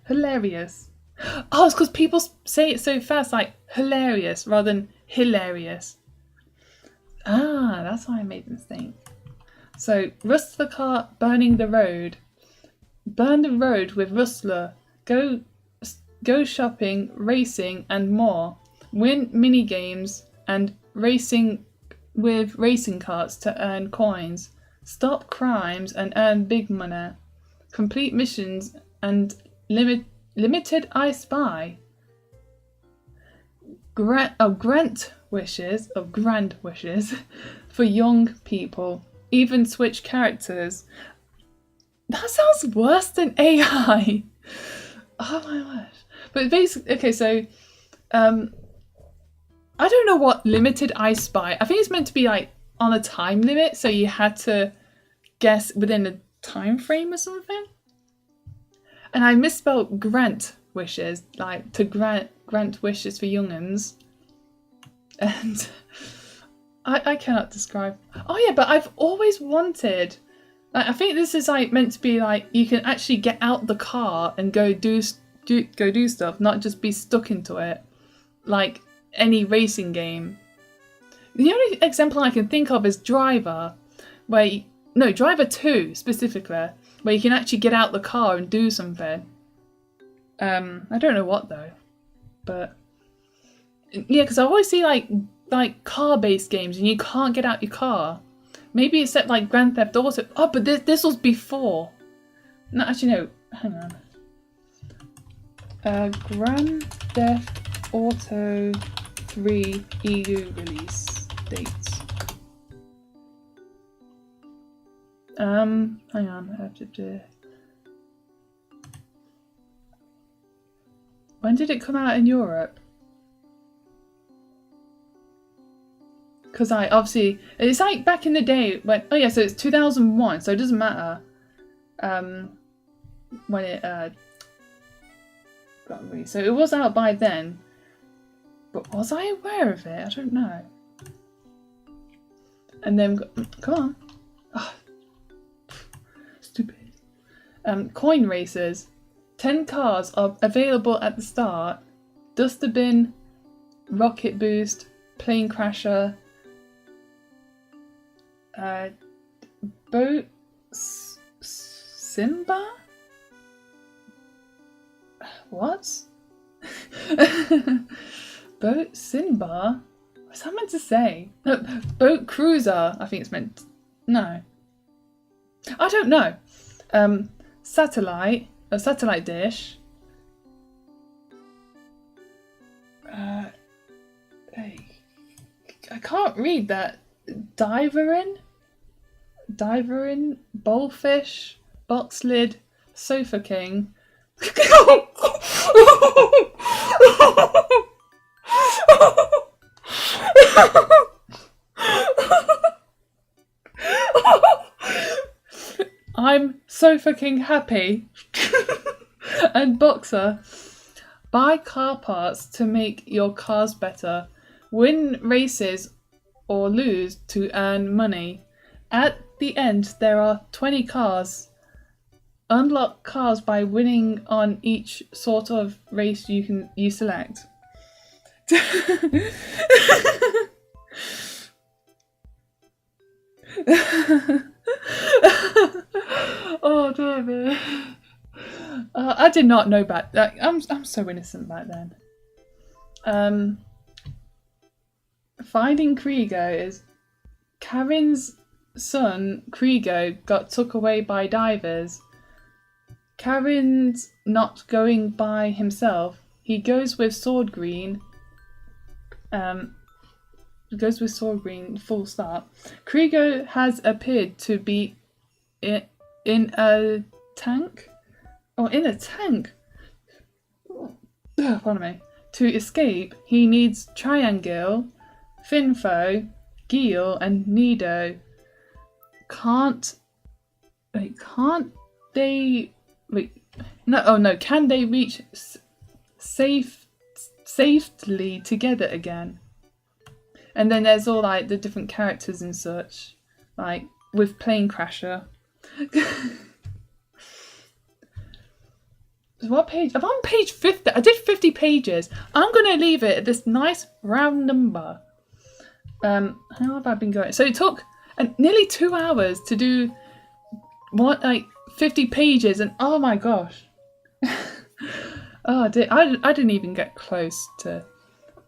hilarious. Oh, it's because people say it so fast, like hilarious rather than hilarious. Ah, that's why I made the mistake. So, rust the cart, burning the road. Burn the road with Rustler. Go shopping, racing, and more. Win mini games and racing with racing carts to earn coins. Stop crimes and earn big money. Complete missions and limited I Spy. Grant wishes for young people. Even switch characters. That sounds worse than AI. Oh my gosh. But basically, okay, so I don't know what limited I Spy. I think it's meant to be like on a time limit, so you had to guess within a time frame or something. And I misspelled grant wishes, like to grant wishes for young'uns. And I cannot describe. Oh yeah, but I've always wanted. Like, I think this is like meant to be like you can actually get out the car and go do stuff, not just be stuck into it, like any racing game. The only example I can think of is Driver, Driver 2 specifically, where you can actually get out the car and do something. I don't know what though, but yeah, because I always see like car-based games and you can't get out your car. Maybe except like Grand Theft Auto. Oh, but this was before. No, actually no. Hang on. Grand Theft Auto 3 EU release dates. Hang on. When did it come out in Europe? Because it's like back in the day when, so it's 2001, so it doesn't matter when it got released. So it was out by then, but was I aware of it? I don't know. And then, come on. Oh, stupid. Coin races. 10 cars are available at the start. Duster Bin, Rocket Boost, Plane Crasher, Boat Simba? What? Boat Simba? What's that meant to say? No, Boat Cruiser, I think it's meant. No. I don't know. Satellite dish. I can't read that. Diverin, Bowlfish, Box Lid, Sofa King. I'm so fucking happy. And Boxer. Buy car parts to make your cars better. Win races or lose to earn money. At the end, there are 20 cars. Unlock cars by winning on each sort of race you select. Oh dear me. I did not know back. I'm so innocent back then. Finding Kriego is Karen's son Kriego got took away by divers. Karin's not going by himself. He goes with Sword Green. Full stop. Kriego has appeared to be in a tank. Oh, in a tank. Pardon me. To escape, he needs Triangle, Finfo, Gil, and Nido. Can they reach safely together again? And then there's all like the different characters and such, like with Plane Crasher. What page? I'm on page 50. I did 50 pages. I'm gonna leave it at this nice round number. How have I been going? So it took nearly 2 hours to do 50 pages, and oh my gosh. Oh, I didn't even get close to.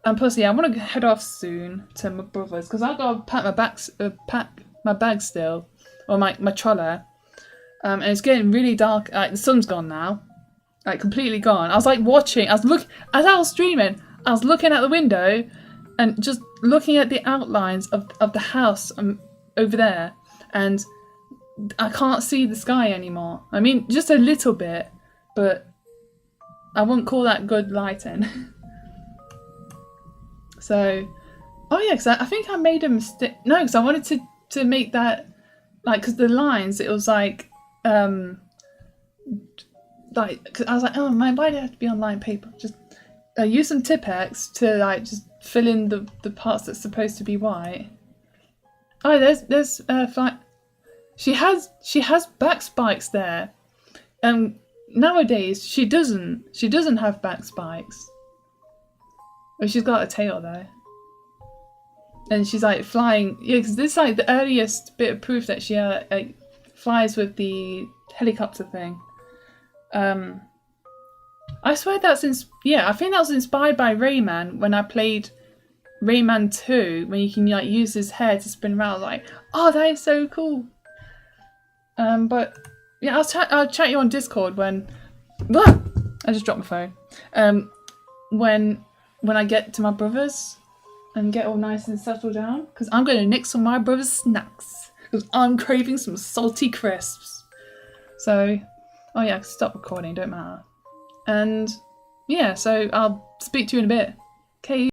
And plus, yeah, I want to head off soon to my brother's because I've got to pack my bag still, or my troller. And it's getting really dark. Like the sun's gone now, like completely gone. I was like watching. As I was streaming, I was looking out the window, and just looking at the outlines of the house over there, and I can't see the sky anymore. I mean, just a little bit, but I wouldn't call that good lighting. So, oh yeah, because I think I made a mistake. No, because I wanted to make that, like, because the lines, it was like, cause I was like, oh man, why do I have to be on line paper? Just use some Tipp-Ex to like just fill in the parts that's supposed to be white. Oh, there's like, she has back spikes there. Nowadays she doesn't have back spikes. Oh, she's got a tail though. And she's like flying. Yeah, because this is like the earliest bit of proof that she flies with the helicopter thing. I swear I think that was inspired by Rayman when I played Rayman 2, when you can like use his hair to spin around. I was like, oh, that is so cool. But yeah, I'll chat you on Discord when. I just dropped my phone. When I get to my brother's and get all nice and settled down, because I'm going to nick some of my brother's snacks because I'm craving some salty crisps. So, oh yeah, stop recording, don't matter. And yeah, so I'll speak to you in a bit. Okay.